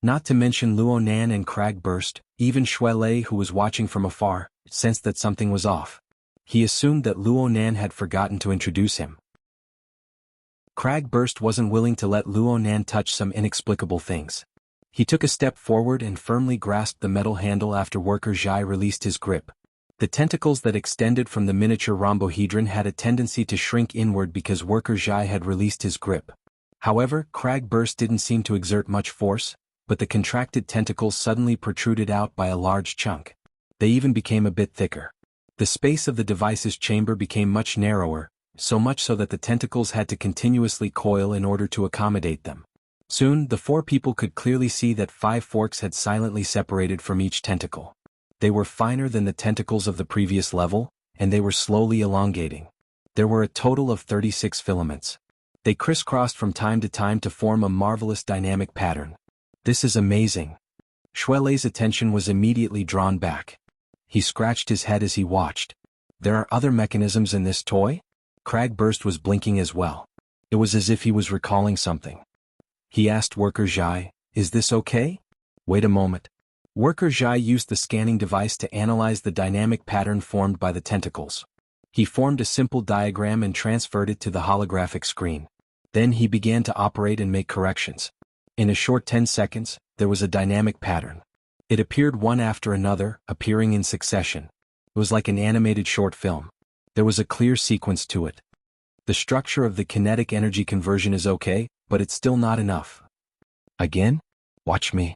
Not to mention Luonan and Cragburst, even Shuelei, who was watching from afar, sensed that something was off. He assumed that Luonan had forgotten to introduce him. Cragburst wasn't willing to let Luonan touch some inexplicable things. He took a step forward and firmly grasped the metal handle after Worker Zhai released his grip. The tentacles that extended from the miniature rhombohedron had a tendency to shrink inward because Worker Zhai had released his grip. However, Cragburst didn't seem to exert much force, but the contracted tentacles suddenly protruded out by a large chunk. They even became a bit thicker. The space of the device's chamber became much narrower, so much so that the tentacles had to continuously coil in order to accommodate them. Soon, the 4 people could clearly see that 5 forks had silently separated from each tentacle. They were finer than the tentacles of the previous level, and they were slowly elongating. There were a total of 36 filaments. They crisscrossed from time to time to form a marvelous dynamic pattern. This is amazing. Shuelei's attention was immediately drawn back. He scratched his head as he watched. There are other mechanisms in this toy? Cragburst was blinking as well. It was as if he was recalling something. He asked Worker Zhai, "Is this okay?" Wait a moment. Worker Zhai used the scanning device to analyze the dynamic pattern formed by the tentacles. He formed a simple diagram and transferred it to the holographic screen. Then he began to operate and make corrections. In a short 10 seconds, there was a dynamic pattern. It appeared one after another, appearing in succession. It was like an animated short film. There was a clear sequence to it. The structure of the kinetic energy conversion is okay, but it's still not enough. Again? Watch me.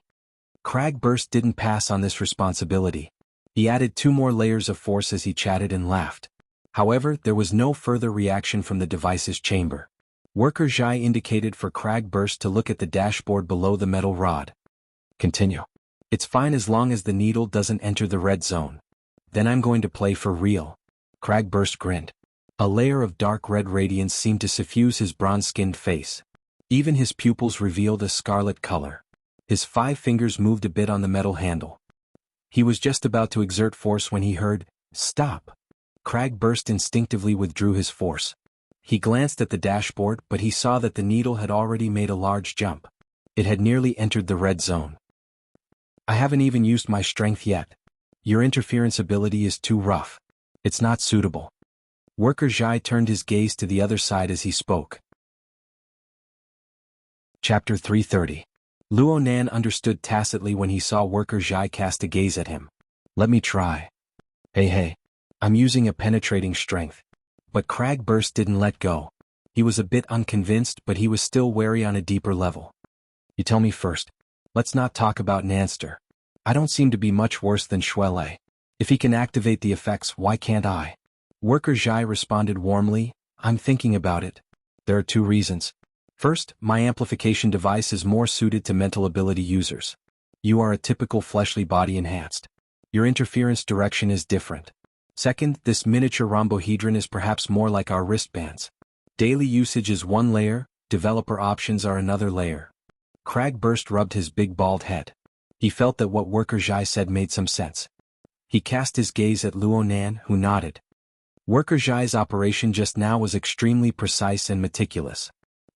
Cragburst didn't pass on this responsibility. He added 2 more layers of force as he chatted and laughed. However, there was no further reaction from the device's chamber. Worker Zhai indicated for Cragburst to look at the dashboard below the metal rod. Continue. It's fine as long as the needle doesn't enter the red zone. Then I'm going to play for real. Cragburst grinned. A layer of dark red radiance seemed to suffuse his bronze-skinned face. Even his pupils revealed a scarlet color. His 5 fingers moved a bit on the metal handle. He was just about to exert force when he heard, "Stop." Cragburst instinctively withdrew his force. He glanced at the dashboard, but he saw that the needle had already made a large jump. It had nearly entered the red zone. I haven't even used my strength yet. Your interference ability is too rough. It's not suitable. Worker Zhai turned his gaze to the other side as he spoke. Chapter 330. Luo Nan understood tacitly when he saw Worker Zhai cast a gaze at him. Let me try. Hey. I'm using a penetrating strength. But Cragburst didn't let go. He was a bit unconvinced, but he was still wary on a deeper level. You tell me first. Let's not talk about Nanster. I don't seem to be much worse than Shuele. If he can activate the effects, why can't I? Worker Zhai responded warmly, I'm thinking about it. There are 2 reasons. First, my amplification device is more suited to mental ability users. You are a typical fleshly body enhanced. Your interference direction is different. Second, this miniature rhombohedron is perhaps more like our wristbands. Daily usage is 1 layer, developer options are another layer. Cragburst rubbed his big bald head. He felt that what Worker Zhai said made some sense. He cast his gaze at Luo Nan, who nodded. Worker Zhai's operation just now was extremely precise and meticulous.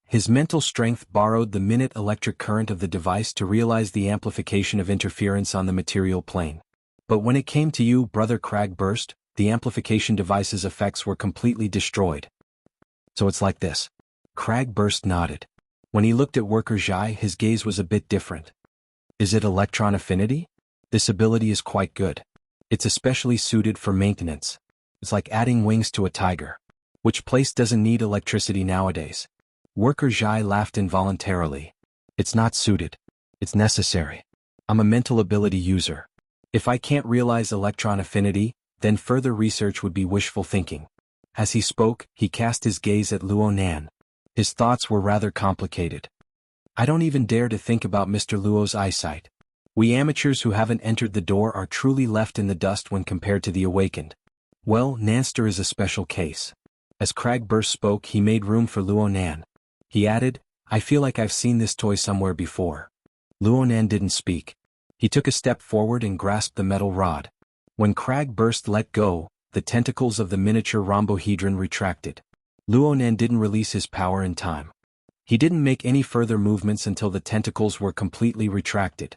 His mental strength borrowed the minute electric current of the device to realize the amplification of interference on the material plane. But when it came to you, Brother Cragburst, the amplification device's effects were completely destroyed. So it's like this. Cragburst nodded. When he looked at Worker Zhai, his gaze was a bit different. Is it electron affinity? This ability is quite good. It's especially suited for maintenance. It's like adding wings to a tiger. Which place doesn't need electricity nowadays? Worker Zhai laughed involuntarily. It's not suited. It's necessary. I'm a mental ability user. If I can't realize electron affinity, then further research would be wishful thinking. As he spoke, he cast his gaze at Luo Nan. His thoughts were rather complicated. I don't even dare to think about Mr. Luo's eyesight. We amateurs who haven't entered the door are truly left in the dust when compared to the awakened. Well, Nanster is a special case. As Cragburst spoke, he made room for Luo Nan. He added, I feel like I've seen this toy somewhere before. Luo Nan didn't speak. He took a step forward and grasped the metal rod. When Cragburst let go, the tentacles of the miniature rhombohedron retracted. Luo Nan didn't release his power in time. He didn't make any further movements until the tentacles were completely retracted.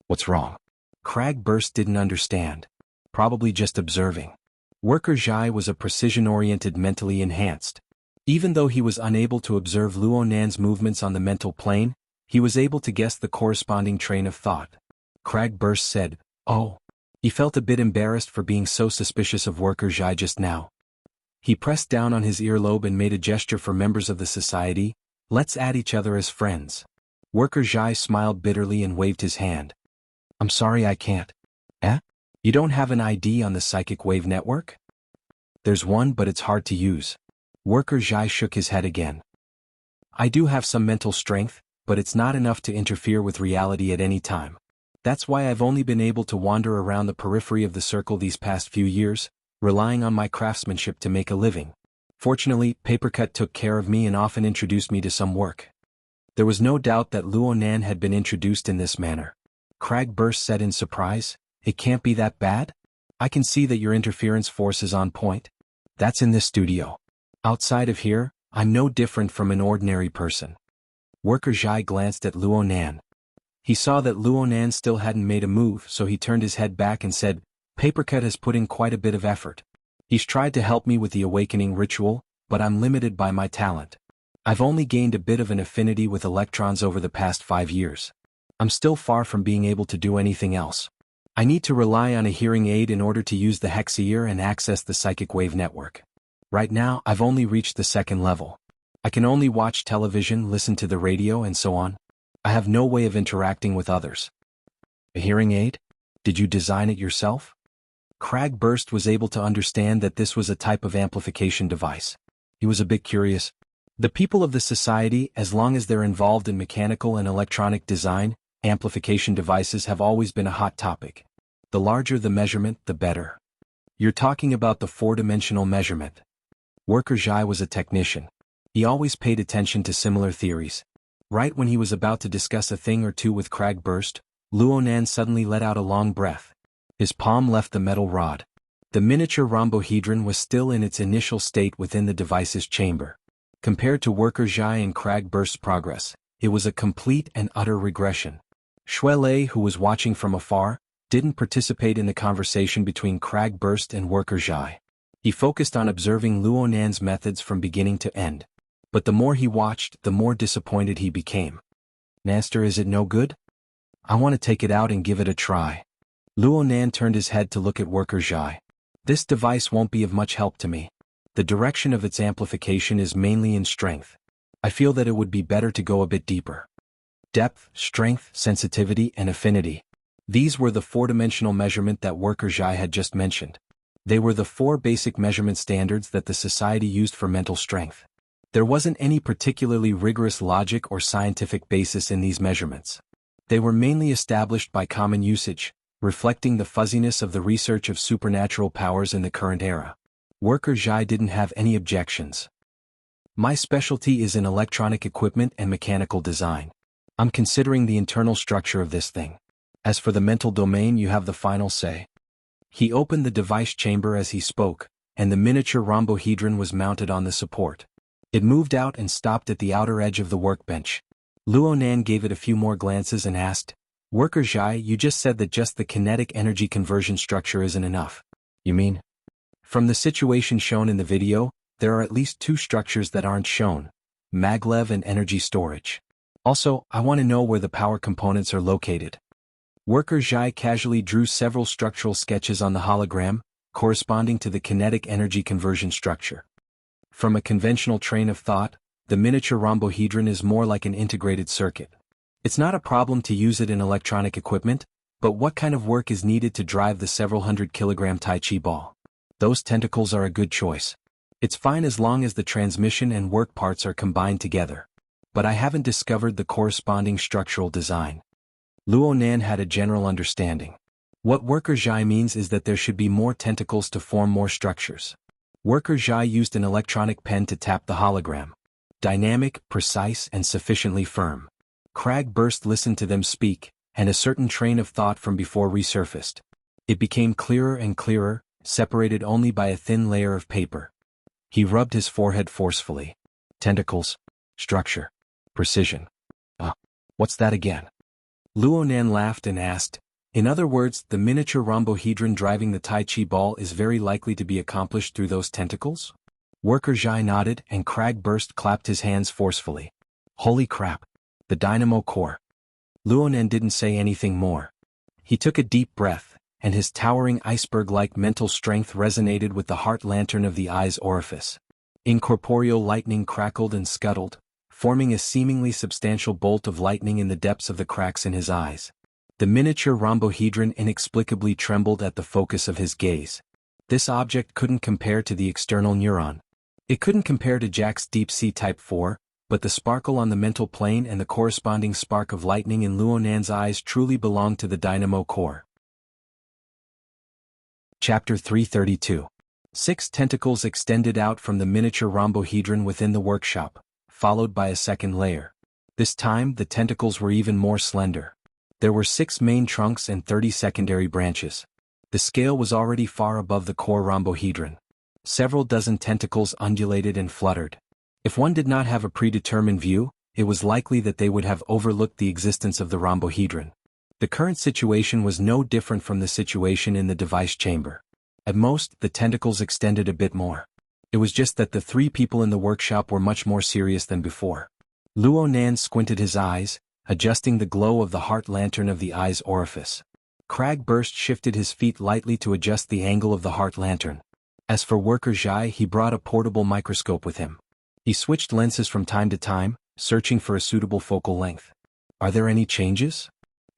What's wrong? Cragburst didn't understand. Probably just observing. Worker Zhai was a precision-oriented mentally enhanced. Even though he was unable to observe Luo Nan's movements on the mental plane, he was able to guess the corresponding train of thought. Cragburst said, Oh. He felt a bit embarrassed for being so suspicious of Worker Zhai just now. He pressed down on his earlobe and made a gesture for members of the society. Let's add each other as friends. Worker Zhai smiled bitterly and waved his hand. I'm sorry I can't. Eh? You don't have an ID on the psychic wave network? There's one, but it's hard to use. Worker Zhai shook his head again. I do have some mental strength, but it's not enough to interfere with reality at any time. That's why I've only been able to wander around the periphery of the circle these past few years, relying on my craftsmanship to make a living. Fortunately, Papercut took care of me and often introduced me to some work. There was no doubt that Luo Nan had been introduced in this manner. Cragburst said in surprise, It can't be that bad? I can see that your interference force is on point. That's in this studio. Outside of here, I'm no different from an ordinary person. Worker Zhai glanced at Luo Nan. He saw that Luo Nan still hadn't made a move, so he turned his head back and said, Papercut has put in quite a bit of effort. He's tried to help me with the awakening ritual, but I'm limited by my talent. I've only gained a bit of an affinity with electrons over the past 5 years. I'm still far from being able to do anything else. I need to rely on a hearing aid in order to use the xianxia and access the psychic wave network. Right now, I've only reached the second level. I can only watch television, listen to the radio, and so on. I have no way of interacting with others. A hearing aid? Did you design it yourself? Cragburst was able to understand that this was a type of amplification device. He was a bit curious. The people of the society, as long as they're involved in mechanical and electronic design, amplification devices have always been a hot topic. The larger the measurement, the better. You're talking about the four-dimensional measurement. Worker Zhai was a technician. He always paid attention to similar theories. Right when he was about to discuss a thing or two with Cragburst, Luonan suddenly let out a long breath. His palm left the metal rod. The miniature rhombohedron was still in its initial state within the device's chamber. Compared to Worker Zhai and Cragburst's progress, it was a complete and utter regression. Shuelei, who was watching from afar, didn't participate in the conversation between Cragburst and Worker Zhai. He focused on observing Luonan's methods from beginning to end. But the more he watched, the more disappointed he became. Master, is it no good? I want to take it out and give it a try. Luonan turned his head to look at Worker Zhai. This device won't be of much help to me. The direction of its amplification is mainly in strength. I feel that it would be better to go a bit deeper. Depth, strength, sensitivity, and affinity. These were the four-dimensional measurement that Worker Zhai had just mentioned. They were the four basic measurement standards that the society used for mental strength. There wasn't any particularly rigorous logic or scientific basis in these measurements. They were mainly established by common usage, reflecting the fuzziness of the research of supernatural powers in the current era. Worker Zhai didn't have any objections. My specialty is in electronic equipment and mechanical design. I'm considering the internal structure of this thing. As for the mental domain, you have the final say. He opened the device chamber as he spoke, and the miniature rhombohedron was mounted on the support. It moved out and stopped at the outer edge of the workbench. Luonan gave it a few more glances and asked, Worker Zhai, you just said that just the kinetic energy conversion structure isn't enough. You mean? From the situation shown in the video, there are at least two structures that aren't shown, maglev and energy storage. Also, I want to know where the power components are located. Worker Zhai casually drew several structural sketches on the hologram, corresponding to the kinetic energy conversion structure. From a conventional train of thought, the miniature rhombohedron is more like an integrated circuit. It's not a problem to use it in electronic equipment, but what kind of work is needed to drive the several 100-kilogram Tai Chi ball? Those tentacles are a good choice. It's fine as long as the transmission and work parts are combined together. But I haven't discovered the corresponding structural design. Luonan had a general understanding. What Worker Zhai means is that there should be more tentacles to form more structures. Worker Zhai used an electronic pen to tap the hologram. Dynamic, precise, and sufficiently firm. Cragburst listened to them speak, and a certain train of thought from before resurfaced. It became clearer and clearer, separated only by a thin layer of paper. He rubbed his forehead forcefully. Tentacles. Structure. Precision. What's that again? Luonan laughed and asked, in other words, the miniature rhombohedron driving the Tai Chi ball is very likely to be accomplished through those tentacles? Worker Zhai nodded and Cragburst clapped his hands forcefully. Holy crap! The dynamo core. Luonan didn't say anything more. He took a deep breath, and his towering iceberg-like mental strength resonated with the heart lantern of the eye's orifice. Incorporeal lightning crackled and scuttled, forming a seemingly substantial bolt of lightning in the depths of the cracks in his eyes. The miniature rhombohedron inexplicably trembled at the focus of his gaze. This object couldn't compare to the external neuron. It couldn't compare to Jack's Deep Sea Type 4, but the sparkle on the mental plane and the corresponding spark of lightning in Luonan's eyes truly belonged to the dynamo core. Chapter 332. 6 tentacles extended out from the miniature rhombohedron within the workshop, followed by a second layer. This time, the tentacles were even more slender. There were 6 main trunks and 30 secondary branches. The scale was already far above the core rhombohedron. Several dozen tentacles undulated and fluttered. If one did not have a predetermined view, it was likely that they would have overlooked the existence of the rhombohedron. The current situation was no different from the situation in the device chamber. At most, the tentacles extended a bit more. It was just that the 3 people in the workshop were much more serious than before. Luonan squinted his eyes, adjusting the glow of the heart lantern of the eye's orifice. Cragburst shifted his feet lightly to adjust the angle of the heart lantern. As for Worker Zhai, he brought a portable microscope with him. He switched lenses from time to time, searching for a suitable focal length. Are there any changes?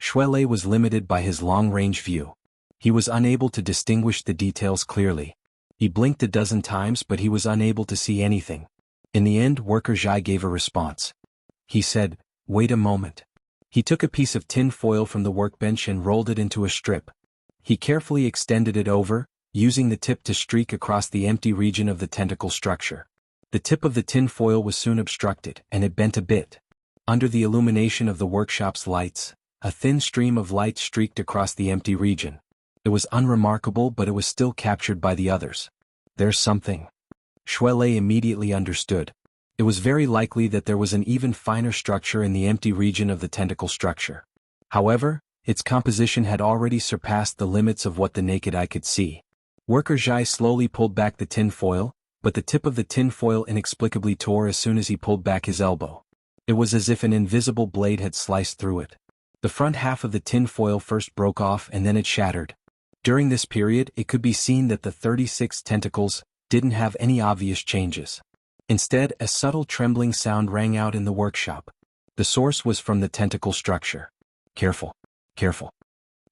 Shuelei was limited by his long-range view. He was unable to distinguish the details clearly. He blinked a dozen times but he was unable to see anything. In the end, Worker Zhai gave a response. He said, "Wait a moment." He took a piece of tin foil from the workbench and rolled it into a strip. He carefully extended it over, using the tip to streak across the empty region of the tentacle structure. The tip of the tin foil was soon obstructed, and it bent a bit. Under the illumination of the workshop's lights, a thin stream of light streaked across the empty region. It was unremarkable, but it was still captured by the others. There's something. Shuelei immediately understood. It was very likely that there was an even finer structure in the empty region of the tentacle structure. However, its composition had already surpassed the limits of what the naked eye could see. Worker Zhai slowly pulled back the tin foil, but the tip of the tin foil inexplicably tore as soon as he pulled back his elbow. It was as if an invisible blade had sliced through it. The front half of the tin foil first broke off and then it shattered. During this period, it could be seen that the 36 tentacles didn't have any obvious changes. Instead, a subtle trembling sound rang out in the workshop. The source was from the tentacle structure. Careful. Careful.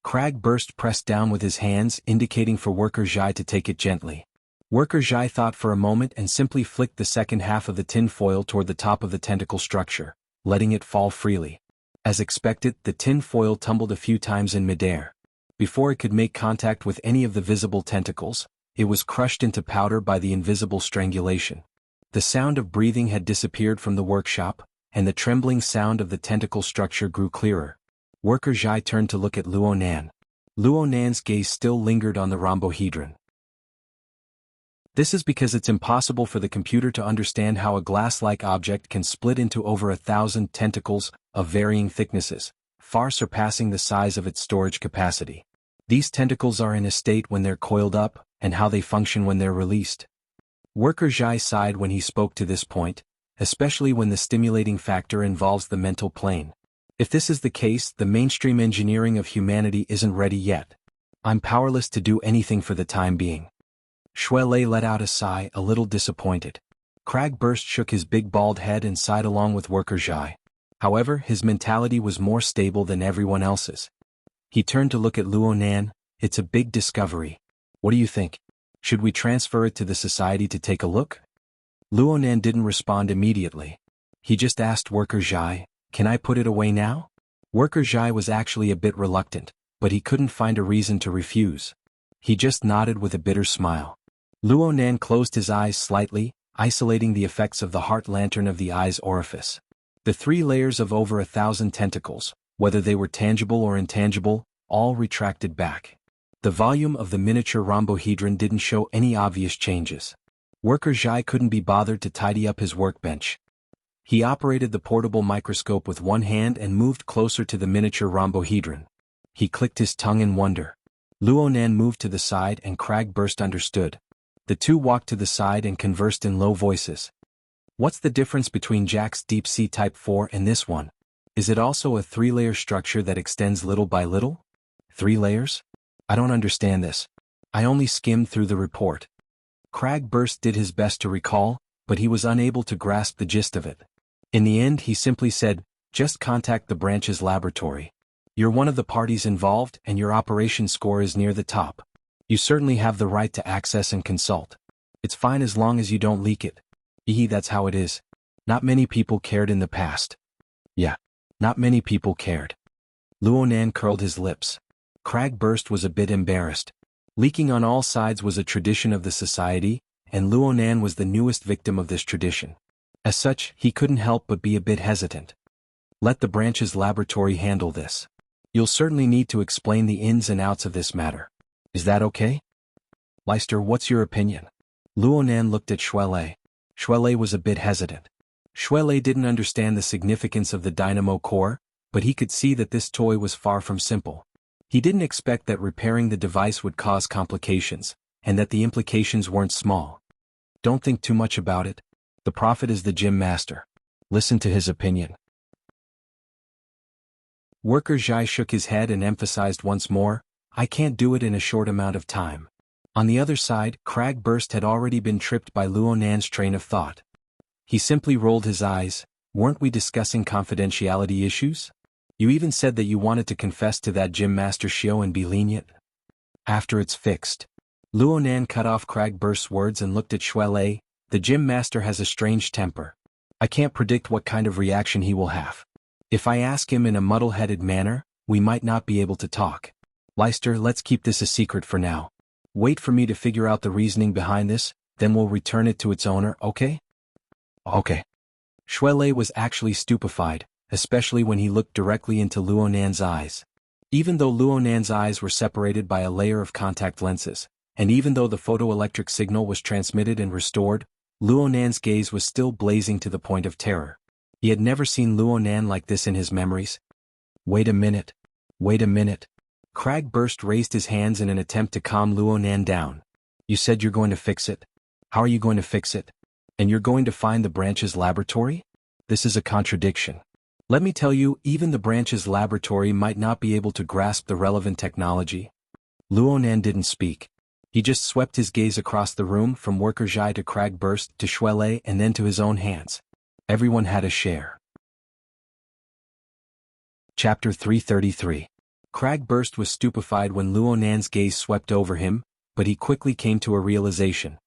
Cragburst pressed down with his hands, indicating for Worker Zhai to take it gently. Worker Zhai thought for a moment and simply flicked the second half of the tin foil toward the top of the tentacle structure, letting it fall freely. As expected, the tin foil tumbled a few times in midair. Before it could make contact with any of the visible tentacles, it was crushed into powder by the invisible strangulation. The sound of breathing had disappeared from the workshop, and the trembling sound of the tentacle structure grew clearer. Worker Zhai turned to look at Luo Nan. Luo Nan's gaze still lingered on the rhombohedron. This is because it's impossible for the computer to understand how a glass-like object can split into over 1,000 tentacles of varying thicknesses, far surpassing the size of its storage capacity. These tentacles are in a state when they're coiled up, and how they function when they're released. Worker Zhai sighed when he spoke to this point, especially when the stimulating factor involves the mental plane. If this is the case, the mainstream engineering of humanity isn't ready yet. I'm powerless to do anything for the time being. Shuelei let out a sigh, a little disappointed. Cragburst shook his big bald head and sighed along with Worker Zhai. However, his mentality was more stable than everyone else's. He turned to look at Luo Nan. It's a big discovery. What do you think? Should we transfer it to the society to take a look? Luo Nan didn't respond immediately. He just asked Worker Zhai, "Can I put it away now?" Worker Zhai was actually a bit reluctant, but he couldn't find a reason to refuse. He just nodded with a bitter smile. Luo Nan closed his eyes slightly, isolating the effects of the heart lantern of the eye's orifice. The 3 layers of over 1,000 tentacles, whether they were tangible or intangible, all retracted back. The volume of the miniature rhombohedron didn't show any obvious changes. Worker Zhai couldn't be bothered to tidy up his workbench. He operated the portable microscope with one hand and moved closer to the miniature rhombohedron. He clicked his tongue in wonder. Luo Nan moved to the side and Cragburst understood. The two walked to the side and conversed in low voices. What's the difference between Jack's Deep Sea Type 4 and this one? Is it also a 3-layer structure that extends little by little? 3 layers? I don't understand this. I only skimmed through the report. Cragburst did his best to recall, but he was unable to grasp the gist of it. In the end, he simply said, "Just contact the branch's laboratory. You're one of the parties involved and your operation score is near the top. You certainly have the right to access and consult. It's fine as long as you don't leak it. That's how it is. Not many people cared in the past." Yeah, not many people cared. Luo Nan curled his lips. Cragburst was a bit embarrassed. Leaking on all sides was a tradition of the society, and Luo Nan was the newest victim of this tradition. As such, he couldn't help but be a bit hesitant. Let the branch's laboratory handle this. You'll certainly need to explain the ins and outs of this matter. Is that okay? Leister, what's your opinion? Luo Nan looked at Shuelei. Shuelei was a bit hesitant. Shuelei didn't understand the significance of the dynamo core, but he could see that this toy was far from simple. He didn't expect that repairing the device would cause complications, and that the implications weren't small. Don't think too much about it. The prophet is the gym master. Listen to his opinion. Worker Zhai shook his head and emphasized once more, I can't do it in a short amount of time. On the other side, Cragburst had already been tripped by Luonan's train of thought. He simply rolled his eyes. Weren't we discussing confidentiality issues? You even said that you wanted to confess to that gym master Xiao and be lenient. After it's fixed. Luonan cut off Cragburst's words and looked at Shuelei. The gym master has a strange temper. I can't predict what kind of reaction he will have. If I ask him in a muddle-headed manner, we might not be able to talk. Leicester, let's keep this a secret for now. Wait for me to figure out the reasoning behind this, then we'll return it to its owner, okay? Okay. Shuelei was actually stupefied, especially when he looked directly into Luonan's eyes. Even though Luonan's eyes were separated by a layer of contact lenses, and even though the photoelectric signal was transmitted and restored, Luonan's gaze was still blazing to the point of terror. He had never seen Luonan like this in his memories. Wait a minute. Wait a minute. Cragburst raised his hands in an attempt to calm Luonan down. You said you're going to fix it? How are you going to fix it? And you're going to find the branch's laboratory? This is a contradiction. Let me tell you, even the branch's laboratory might not be able to grasp the relevant technology. Luonan didn't speak. He just swept his gaze across the room from Worker Zhai to Cragburst to Shuelei and then to his own hands. Everyone had a share. Chapter 333. Cragburst was stupefied when Luonan's gaze swept over him, but he quickly came to a realization.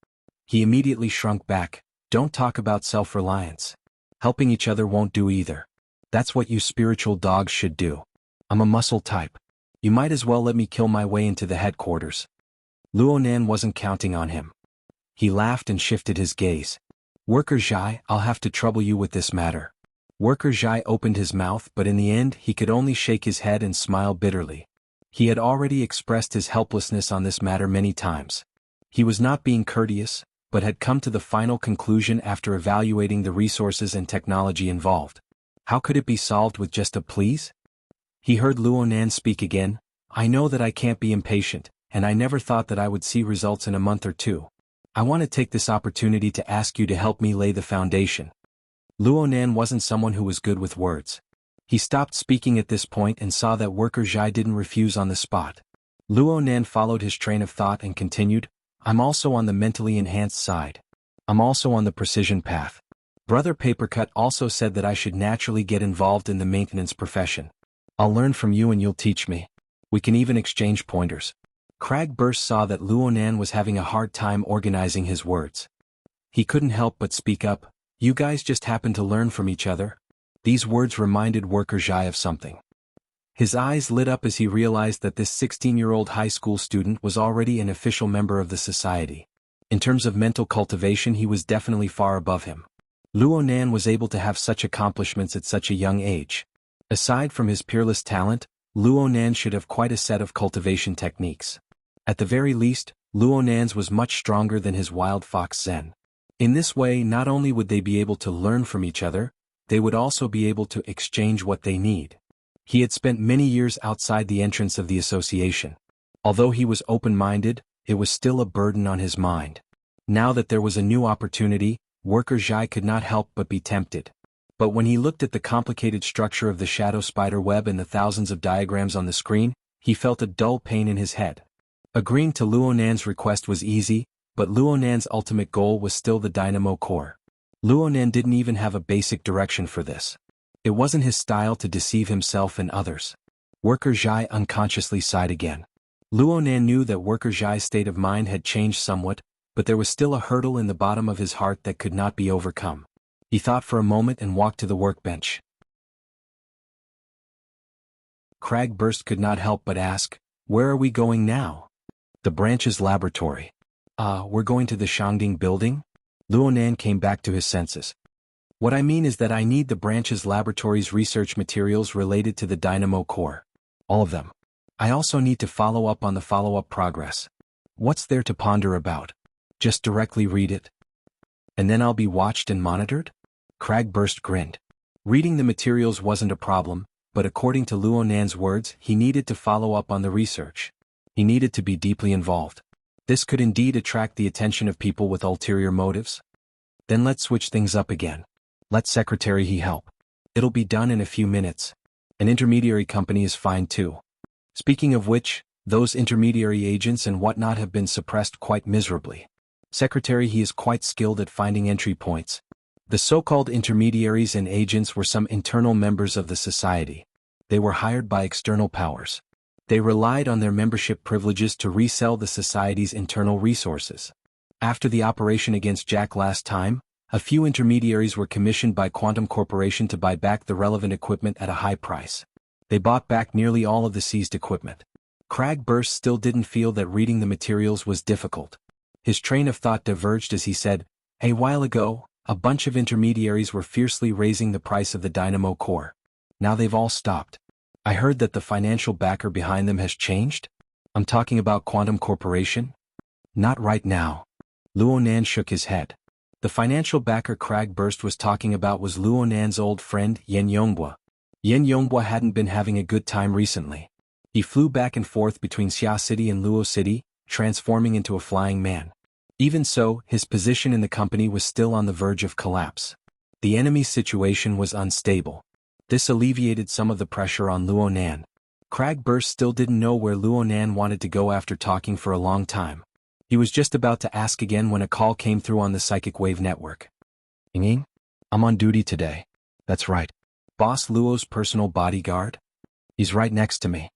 He immediately shrunk back. Don't talk about self-reliance. Helping each other won't do either. That's what you spiritual dogs should do. I'm a muscle type. You might as well let me kill my way into the headquarters. Luonan wasn't counting on him. He laughed and shifted his gaze. Worker Zhai, I'll have to trouble you with this matter. Worker Zhai opened his mouth, but in the end he could only shake his head and smile bitterly. He had already expressed his helplessness on this matter many times. He was not being courteous, but had come to the final conclusion after evaluating the resources and technology involved. How could it be solved with just a please? He heard Luonan speak again. I know that I can't be impatient, and I never thought that I would see results in a month or two. I want to take this opportunity to ask you to help me lay the foundation. Luonan wasn't someone who was good with words. He stopped speaking at this point and saw that Worker Zhai didn't refuse on the spot. Luonan followed his train of thought and continued, I'm also on the mentally enhanced side. I'm also on the precision path. Brother Papercut also said that I should naturally get involved in the maintenance profession. I'll learn from you and you'll teach me. We can even exchange pointers. Cragburst saw that Luonan was having a hard time organizing his words. He couldn't help but speak up. You guys just happen to learn from each other? These words reminded Worker Zhai of something. His eyes lit up as he realized that this 16-year-old high school student was already an official member of the society. In terms of mental cultivation, he was definitely far above him. Luonan was able to have such accomplishments at such a young age. Aside from his peerless talent, Luonan should have quite a set of cultivation techniques. At the very least, Luonan's was much stronger than his wild fox Zen. In this way, not only would they be able to learn from each other, they would also be able to exchange what they need. He had spent many years outside the entrance of the association. Although he was open-minded, it was still a burden on his mind. Now that there was a new opportunity, Worker Zhai could not help but be tempted. But when he looked at the complicated structure of the shadow spider web and the thousands of diagrams on the screen, he felt a dull pain in his head. Agreeing to Luonan's request was easy, but Luonan's ultimate goal was still the dynamo core. Luonan didn't even have a basic direction for this. It wasn't his style to deceive himself and others. Worker Zhai unconsciously sighed again. Luonan knew that Worker Zhai's state of mind had changed somewhat, but there was still a hurdle in the bottom of his heart that could not be overcome. He thought for a moment and walked to the workbench. Cragburst could not help but ask, where are we going now? The branch's laboratory. We're going to the Shangding building? Luonan came back to his senses. What I mean is that I need the branch's laboratory's research materials related to the dynamo core. All of them. I also need to follow up on the follow-up progress. What's there to ponder about? Just directly read it. And then I'll be watched and monitored? Cragburst grinned. Reading the materials wasn't a problem, but according to Luonan's words, he needed to follow up on the research. He needed to be deeply involved. This could indeed attract the attention of people with ulterior motives. Then let's switch things up again. Let Secretary He help. It'll be done in a few minutes. An intermediary company is fine too. Speaking of which, those intermediary agents and whatnot have been suppressed quite miserably. Secretary, he is quite skilled at finding entry points. The so-called intermediaries and agents were some internal members of the society. They were hired by external powers. They relied on their membership privileges to resell the society's internal resources. After the operation against Jack last time, a few intermediaries were commissioned by Quantum Corporation to buy back the relevant equipment at a high price. They bought back nearly all of the seized equipment. Cragburst still didn't feel that reading the materials was difficult. His train of thought diverged as he said, "A while ago, a bunch of intermediaries were fiercely raising the price of the dynamo core. Now they've all stopped. I heard that the financial backer behind them has changed? I'm talking about Quantum Corporation?" "Not right now." Luonan shook his head. The financial backer Cragburst was talking about was Luonan's old friend Yen Yonghua. Yen Yonghua hadn't been having a good time recently. He flew back and forth between Xia City and Luo City, transforming into a flying man. Even so, his position in the company was still on the verge of collapse. The enemy's situation was unstable. This alleviated some of the pressure on Luonan. Cragburst still didn't know where Luonan wanted to go after talking for a long time. He was just about to ask again when a call came through on the psychic wave network. "Ying? I'm on duty today." "That's right. Boss Luo's personal bodyguard? He's right next to me."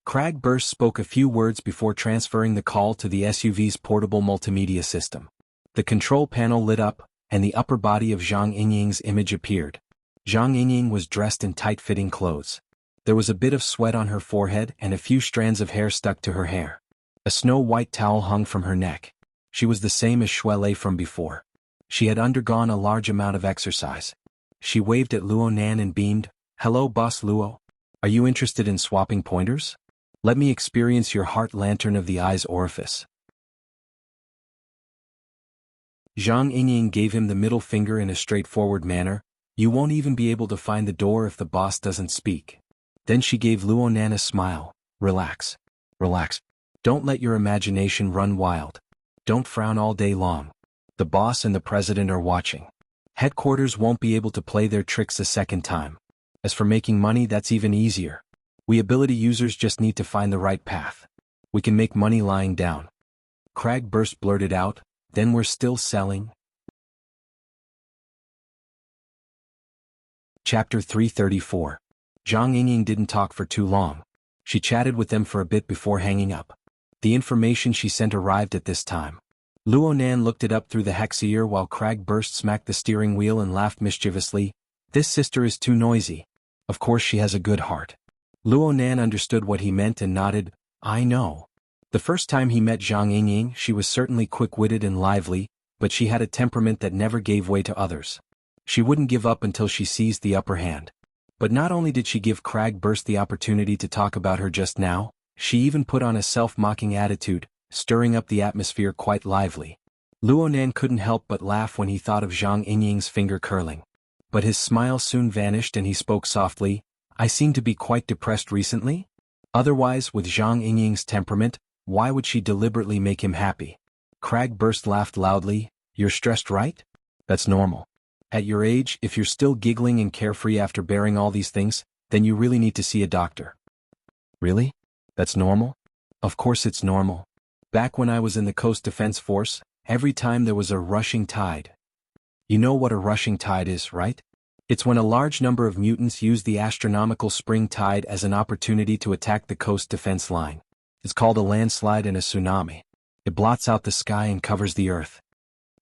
Cragburst spoke a few words before transferring the call to the SUV's portable multimedia system. The control panel lit up, and the upper body of Zhang Yingying's image appeared. Zhang Yingying was dressed in tight-fitting clothes. There was a bit of sweat on her forehead and a few strands of hair stuck to her hair. A snow-white towel hung from her neck. She was the same as Shuelei from before. She had undergone a large amount of exercise. She waved at Luonan and beamed, "Hello, Boss Luo. Are you interested in swapping pointers? Let me experience your heart lantern of the eye's orifice." Zhang Yingying gave him the middle finger in a straightforward manner. "You won't even be able to find the door if the boss doesn't speak." Then she gave Luonan a smile. "Relax. Relax. Don't let your imagination run wild. Don't frown all day long. The boss and the president are watching. Headquarters won't be able to play their tricks a second time. As for making money, that's even easier. We ability users just need to find the right path. We can make money lying down." Cragburst blurted out, "Then we're still selling?" Chapter 334. Zhang Yingying didn't talk for too long. She chatted with them for a bit before hanging up. The information she sent arrived at this time. Luonan looked it up through the hexier while Cragburst smacked the steering wheel and laughed mischievously. "This sister is too noisy. Of course she has a good heart." Luonan understood what he meant and nodded, "I know." The first time he met Zhang Yingying, she was certainly quick-witted and lively, but she had a temperament that never gave way to others. She wouldn't give up until she seized the upper hand. But not only did she give Cragburst the opportunity to talk about her just now, she even put on a self-mocking attitude, stirring up the atmosphere quite lively. Luonan couldn't help but laugh when he thought of Zhang Yingying's finger curling. But his smile soon vanished and he spoke softly, "I seem to be quite depressed recently? Otherwise, with Zhang Yingying's temperament, why would she deliberately make him happy?" Cragburst laughed loudly, "You're stressed, right? That's normal. At your age, if you're still giggling and carefree after bearing all these things, then you really need to see a doctor." "Really? That's normal?" "Of course it's normal. Back when I was in the Coast Defense Force, every time there was a rushing tide." You know what a rushing tide is, right? It's when a large number of mutants use the astronomical spring tide as an opportunity to attack the coast defense line. It's called a landslide and a tsunami. It blots out the sky and covers the earth.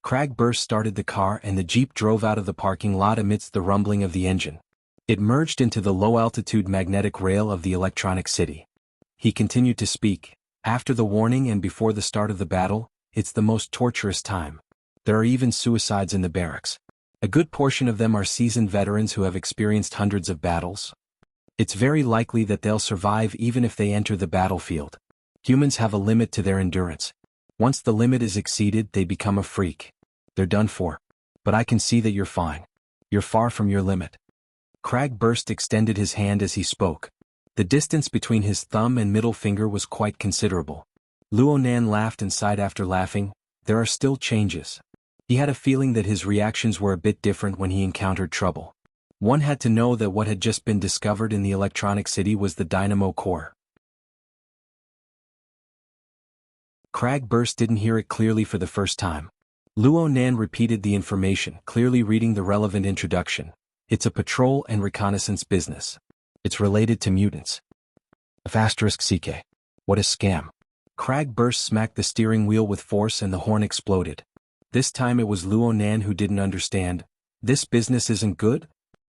Cragburst started the car and the jeep drove out of the parking lot amidst the rumbling of the engine. It merged into the low-altitude magnetic rail of the electronic city. He continued to speak. "After the warning and before the start of the battle, it's the most torturous time. There are even suicides in the barracks. A good portion of them are seasoned veterans who have experienced hundreds of battles. It's very likely that they'll survive even if they enter the battlefield. Humans have a limit to their endurance. Once the limit is exceeded, they become a freak. They're done for. But I can see that you're fine. You're far from your limit." Cragburst extended his hand as he spoke. The distance between his thumb and middle finger was quite considerable. Luonan laughed and sighed after laughing. There are still changes. He had a feeling that his reactions were a bit different when he encountered trouble. One had to know that what had just been discovered in the electronic city was the dynamo core. Cragburst didn't hear it clearly for the first time. Luo Nan repeated the information, clearly reading the relevant introduction. It's a patrol and reconnaissance business. It's related to mutants. *CK. What a scam. Cragburst smacked the steering wheel with force and the horn exploded. This time it was Luo Nan who didn't understand. This business isn't good?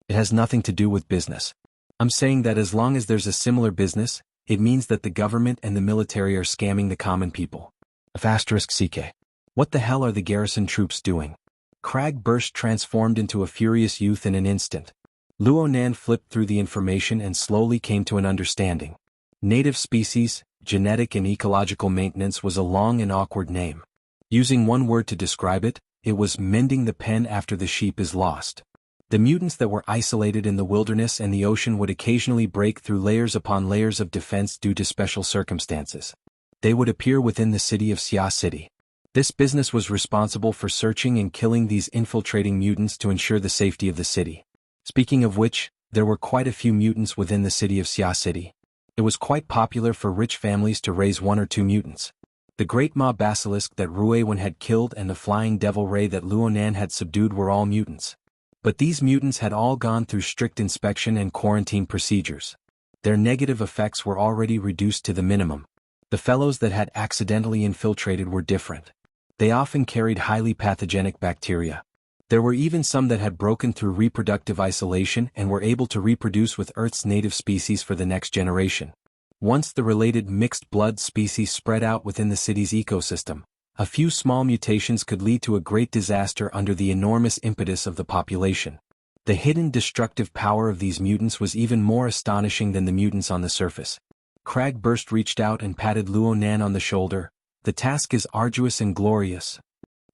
It has nothing to do with business. I'm saying that as long as there's a similar business, it means that the government and the military are scamming the common people. *CK. What the hell are the garrison troops doing? Cragburst transformed into a furious youth in an instant. Luo Nan flipped through the information and slowly came to an understanding. Native species, genetic and ecological maintenance was a long and awkward name. Using one word to describe it, it was mending the pen after the sheep is lost. The mutants that were isolated in the wilderness and the ocean would occasionally break through layers upon layers of defense due to special circumstances. They would appear within the city of Xia City. This business was responsible for searching and killing these infiltrating mutants to ensure the safety of the city. Speaking of which, there were quite a few mutants within the city of Xia City. It was quite popular for rich families to raise 1 or 2 mutants. The great Ma basilisk that Ruewen had killed and the flying devil ray that Luo Nan had subdued were all mutants. But these mutants had all gone through strict inspection and quarantine procedures. Their negative effects were already reduced to the minimum. The fellows that had accidentally infiltrated were different. They often carried highly pathogenic bacteria. There were even some that had broken through reproductive isolation and were able to reproduce with Earth's native species for the next generation. Once the related mixed blood species spread out within the city's ecosystem, a few small mutations could lead to a great disaster under the enormous impetus of the population. The hidden destructive power of these mutants was even more astonishing than the mutants on the surface. Cragburst reached out and patted Luo Nan on the shoulder. The task is arduous and glorious.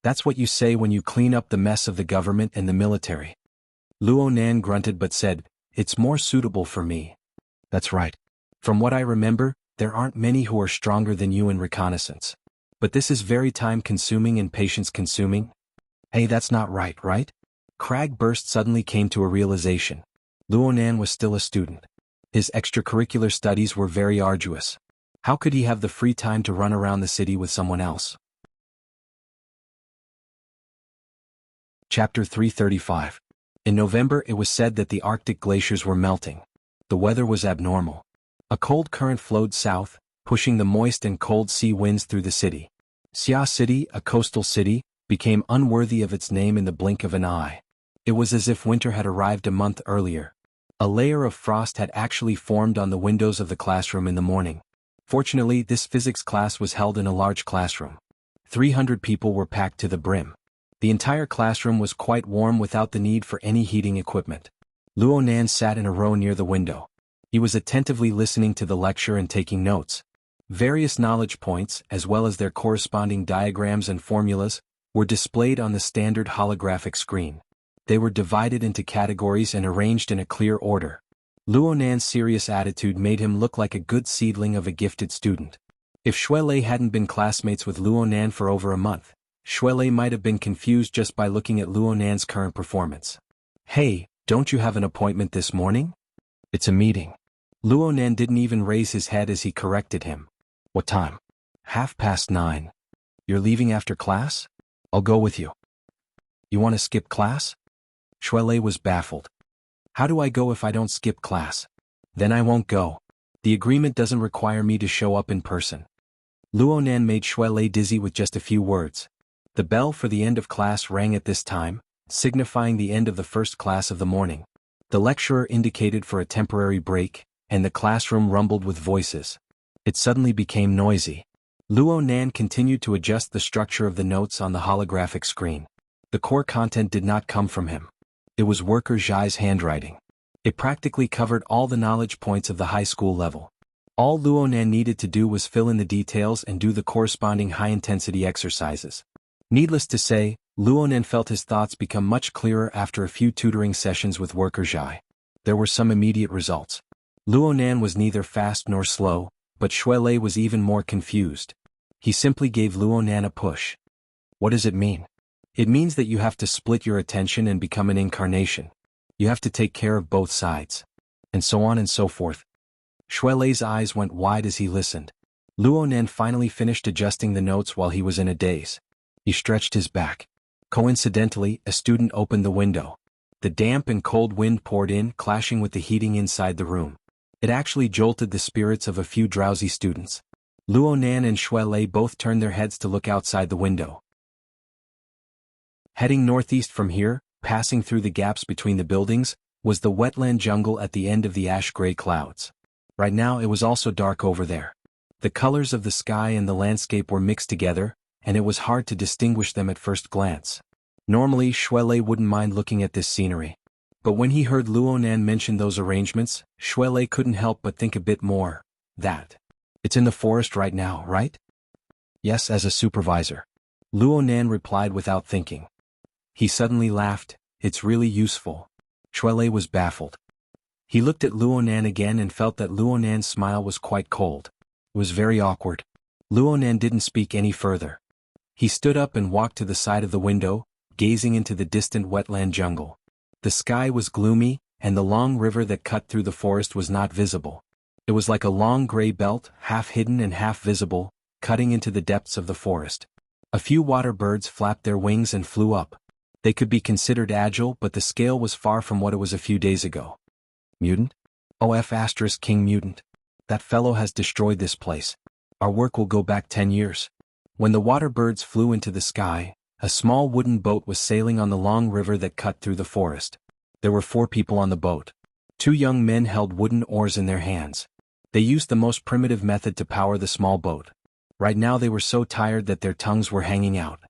That's what you say when you clean up the mess of the government and the military. Luo Nan grunted but said, "It's more suitable for me." "That's right. From what I remember, there aren't many who are stronger than you in reconnaissance. But this is very time-consuming and patience-consuming." "Hey, that's not right, right?" Cragburst suddenly came to a realization. Luo Nan was still a student. His extracurricular studies were very arduous. How could he have the free time to run around the city with someone else? Chapter 335. In November it was said that the Arctic glaciers were melting. The weather was abnormal. A cold current flowed south, pushing the moist and cold sea winds through the city. Xia City, a coastal city, became unworthy of its name in the blink of an eye. It was as if winter had arrived a month earlier. A layer of frost had actually formed on the windows of the classroom in the morning. Fortunately, this physics class was held in a large classroom. 300 people were packed to the brim. The entire classroom was quite warm without the need for any heating equipment. Luo Nan sat in a row near the window. He was attentively listening to the lecture and taking notes. Various knowledge points, as well as their corresponding diagrams and formulas, were displayed on the standard holographic screen. They were divided into categories and arranged in a clear order. Luo Nan's serious attitude made him look like a good seedling of a gifted student. If Shuelei hadn't been classmates with Luo Nan for over a month, Shuelei might have been confused just by looking at Luo Nan's current performance. "Hey, don't you have an appointment this morning?" "It's a meeting." Luo Nan didn't even raise his head as he corrected him. "What time?" "9:30. "You're leaving after class?" "I'll go with you." "You want to skip class?" Shuelei was baffled. "How do I go if I don't skip class?" "Then I won't go. The agreement doesn't require me to show up in person." Luo Nan made Shuelei dizzy with just a few words. The bell for the end of class rang at this time, signifying the end of the first class of the morning. The lecturer indicated for a temporary break, and the classroom rumbled with voices. It suddenly became noisy. Luo Nan continued to adjust the structure of the notes on the holographic screen. The core content did not come from him. It was Worker Zhai's handwriting. It practically covered all the knowledge points of the high school level. All Luo Nan needed to do was fill in the details and do the corresponding high-intensity exercises. Needless to say, Luo Nan felt his thoughts become much clearer after a few tutoring sessions with Worker Zhai. There were some immediate results. Luo Nan was neither fast nor slow, but Shuelei was even more confused. He simply gave Luo Nan a push. "What does it mean?" "It means that you have to split your attention and become an incarnation. You have to take care of both sides. And so on and so forth. Xuelei's eyes went wide as he listened. Luonan finally finished adjusting the notes while he was in a daze. He stretched his back. Coincidentally, a student opened the window. The damp and cold wind poured in, clashing with the heating inside the room. It actually jolted the spirits of a few drowsy students. Luonan and Xuelei both turned their heads to look outside the window. Heading northeast from here, passing through the gaps between the buildings, was the wetland jungle at the end of the ash-gray clouds. Right now it was also dark over there. The colors of the sky and the landscape were mixed together, and it was hard to distinguish them at first glance. Normally Xuelei wouldn't mind looking at this scenery. But when he heard Luonan mention those arrangements, Xuelei couldn't help but think a bit more. It's in the forest right now, right? Yes, as a supervisor. Luonan replied without thinking. He suddenly laughed. It's really useful. Xuelei was baffled. He looked at Luonan again and felt that Luonan's smile was quite cold. It was very awkward. Luonan didn't speak any further. He stood up and walked to the side of the window, gazing into the distant wetland jungle. The sky was gloomy, and the long river that cut through the forest was not visible. It was like a long gray belt, half hidden and half visible, cutting into the depths of the forest. A few water birds flapped their wings and flew up. They could be considered agile, but the scale was far from what it was a few days ago. Mutant? OF** King Mutant. That fellow has destroyed this place. Our work will go back 10 years. When the water birds flew into the sky, a small wooden boat was sailing on the long river that cut through the forest. There were 4 people on the boat. 2 young men held wooden oars in their hands. They used the most primitive method to power the small boat. Right now they were so tired that their tongues were hanging out.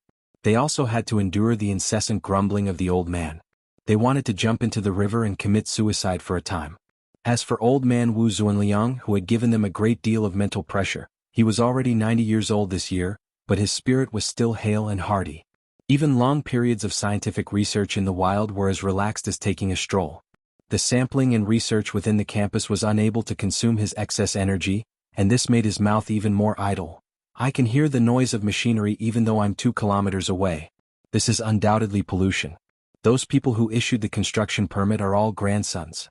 They also had to endure the incessant grumbling of the old man. They wanted to jump into the river and commit suicide for a time. As for old man Wu Zuanliang, who had given them a great deal of mental pressure, he was already 90 years old this year, but his spirit was still hale and hearty. Even long periods of scientific research in the wild were as relaxed as taking a stroll. The sampling and research within the campus was unable to consume his excess energy, and this made his mouth even more idle. I can hear the noise of machinery even though I'm 2 kilometers away. This is undoubtedly pollution. Those people who issued the construction permit are all grandsons.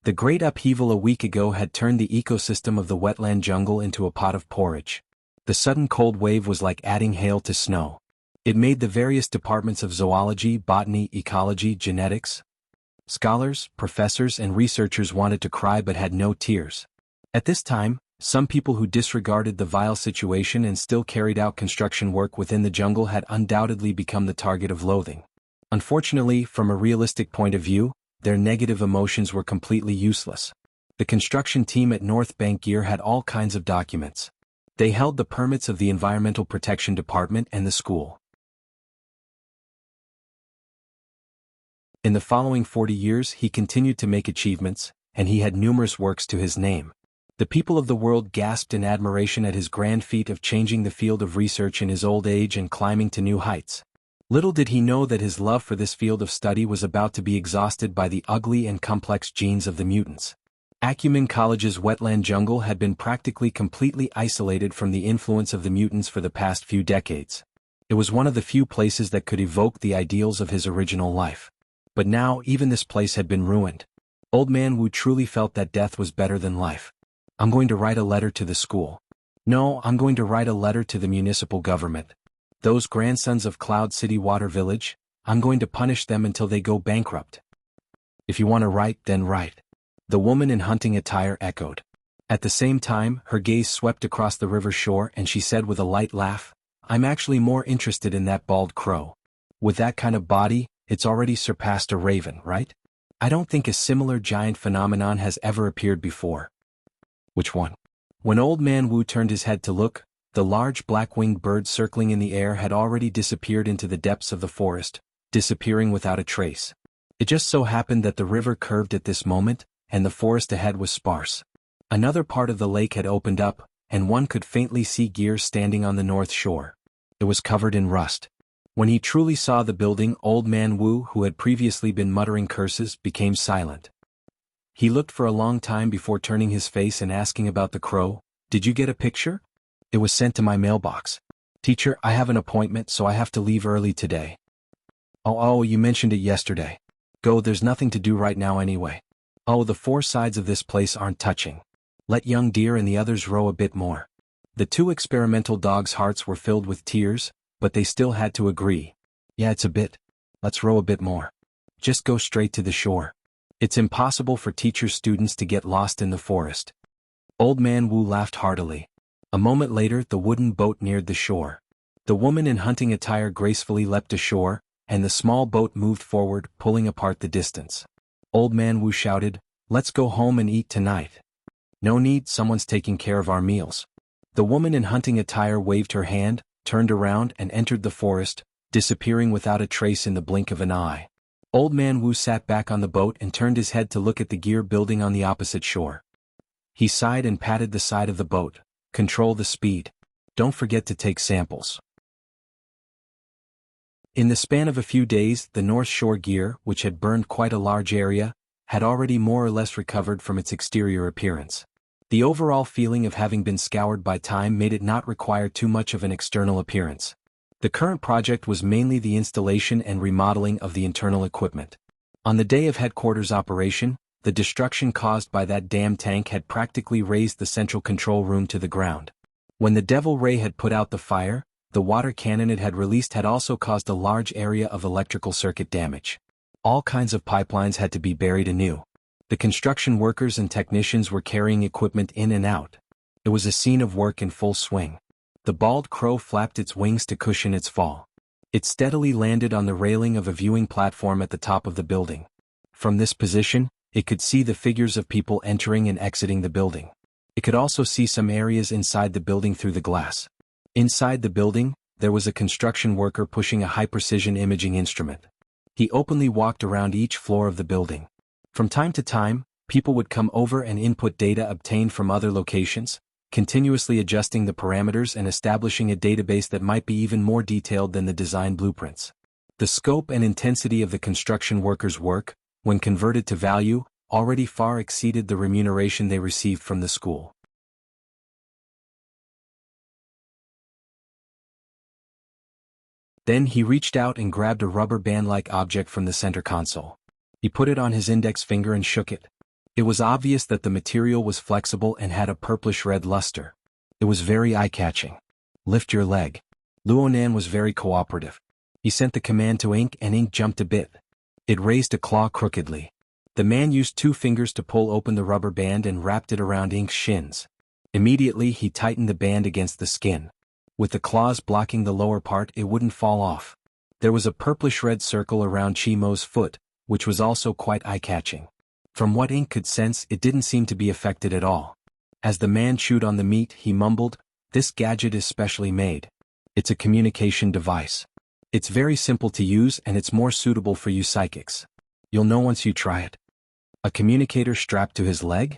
The great upheaval a week ago had turned the ecosystem of the wetland jungle into a pot of porridge. The sudden cold wave was like adding hail to snow. It made the various departments of zoology, botany, ecology, genetics. Scholars, professors, and researchers wanted to cry but had no tears. At this time, some people who disregarded the vile situation and still carried out construction work within the jungle had undoubtedly become the target of loathing. Unfortunately, from a realistic point of view, their negative emotions were completely useless. The construction team at North Bank Gear had all kinds of documents. They held the permits of the Environmental Protection Department and the school. In the following 40 years he continued to make achievements, and he had numerous works to his name. The people of the world gasped in admiration at his grand feat of changing the field of research in his old age and climbing to new heights. Little did he know that his love for this field of study was about to be exhausted by the ugly and complex genes of the mutants. Acumen College's wetland jungle had been practically completely isolated from the influence of the mutants for the past few decades. It was one of the few places that could evoke the ideals of his original life. But now even this place had been ruined. Old Man Wu truly felt that death was better than life. I'm going to write a letter to the school. No, I'm going to write a letter to the municipal government. Those grandsons of Cloud City Water Village, I'm going to punish them until they go bankrupt. If you want to write, then write. The woman in hunting attire echoed. At the same time, her gaze swept across the river shore and she said with a light laugh, I'm actually more interested in that bald crow. With that kind of body, it's already surpassed a raven, right? I don't think a similar giant phenomenon has ever appeared before. Which one? When Old Man Wu turned his head to look, the large black-winged bird circling in the air had already disappeared into the depths of the forest, disappearing without a trace. It just so happened that the river curved at this moment, and the forest ahead was sparse. Another part of the lake had opened up, and one could faintly see gears standing on the north shore. It was covered in rust. When he truly saw the building, Old Man Wu, who had previously been muttering curses, became silent. He looked for a long time before turning his face and asking about the crow. Did you get a picture? It was sent to my mailbox. Teacher, I have an appointment, so I have to leave early today. Oh, you mentioned it yesterday. Go, there's nothing to do right now anyway. Oh, the four sides of this place aren't touching. Let young deer and the others row a bit more. The two experimental dogs' hearts were filled with tears, but they still had to agree. Yeah, it's a bit. Let's row a bit more. Just go straight to the shore. It's impossible for teacher students to get lost in the forest. Old Man Wu laughed heartily. A moment later, the wooden boat neared the shore. The woman in hunting attire gracefully leapt ashore, and the small boat moved forward, pulling apart the distance. Old Man Wu shouted, "Let's go home and eat tonight." "No need, someone's taking care of our meals." The woman in hunting attire waved her hand, turned around and entered the forest, disappearing without a trace in the blink of an eye. Old Man Wu sat back on the boat and turned his head to look at the gear building on the opposite shore. He sighed and patted the side of the boat. "Control the speed. Don't forget to take samples." In the span of a few days, the North Shore gear, which had burned quite a large area, had already more or less recovered from its exterior appearance. The overall feeling of having been scoured by time made it not require too much of an external appearance. The current project was mainly the installation and remodeling of the internal equipment. On the day of headquarters operation, the destruction caused by that damn tank had practically razed the central control room to the ground. When the Devil Ray had put out the fire, the water cannon it had released had also caused a large area of electrical circuit damage. All kinds of pipelines had to be buried anew. The construction workers and technicians were carrying equipment in and out. It was a scene of work in full swing. The bald crow flapped its wings to cushion its fall. It steadily landed on the railing of a viewing platform at the top of the building. From this position, it could see the figures of people entering and exiting the building. It could also see some areas inside the building through the glass. Inside the building, there was a construction worker pushing a high-precision imaging instrument. He openly walked around each floor of the building. From time to time, people would come over and input data obtained from other locations, continuously adjusting the parameters and establishing a database that might be even more detailed than the design blueprints. The scope and intensity of the construction workers' work, when converted to value, already far exceeded the remuneration they received from the school. Then he reached out and grabbed a rubber band-like object from the center console. He put it on his index finger and shook it. It was obvious that the material was flexible and had a purplish-red luster. It was very eye-catching. "Lift your leg." Luonan was very cooperative. He sent the command to Ink and Ink jumped a bit. It raised a claw crookedly. The man used 2 fingers to pull open the rubber band and wrapped it around Ink's shins. Immediately he tightened the band against the skin. With the claws blocking the lower part, it wouldn't fall off. There was a purplish-red circle around Chimo's foot, which was also quite eye-catching. From what Ink could sense, it didn't seem to be affected at all. As the man chewed on the meat, he mumbled, "This gadget is specially made. It's a communication device. It's very simple to use and it's more suitable for you psychics. You'll know once you try it." A communicator strapped to his leg?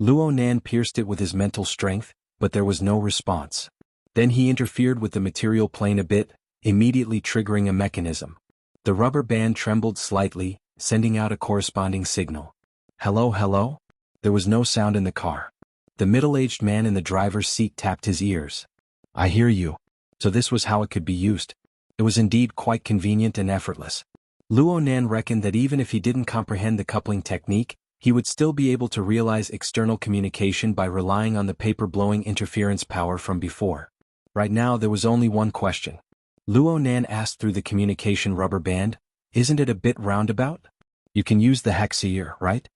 Luonan pierced it with his mental strength, but there was no response. Then he interfered with the material plane a bit, immediately triggering a mechanism. The rubber band trembled slightly, sending out a corresponding signal. "Hello, hello?" There was no sound in the car. The middle-aged man in the driver's seat tapped his ears. "I hear you." So this was how it could be used. It was indeed quite convenient and effortless. Luonan reckoned that even if he didn't comprehend the coupling technique, he would still be able to realize external communication by relying on the paper-blowing interference power from before. Right now there was only one question. Luonan asked through the communication rubber band, "Isn't it a bit roundabout? You can use the xianxia, right?"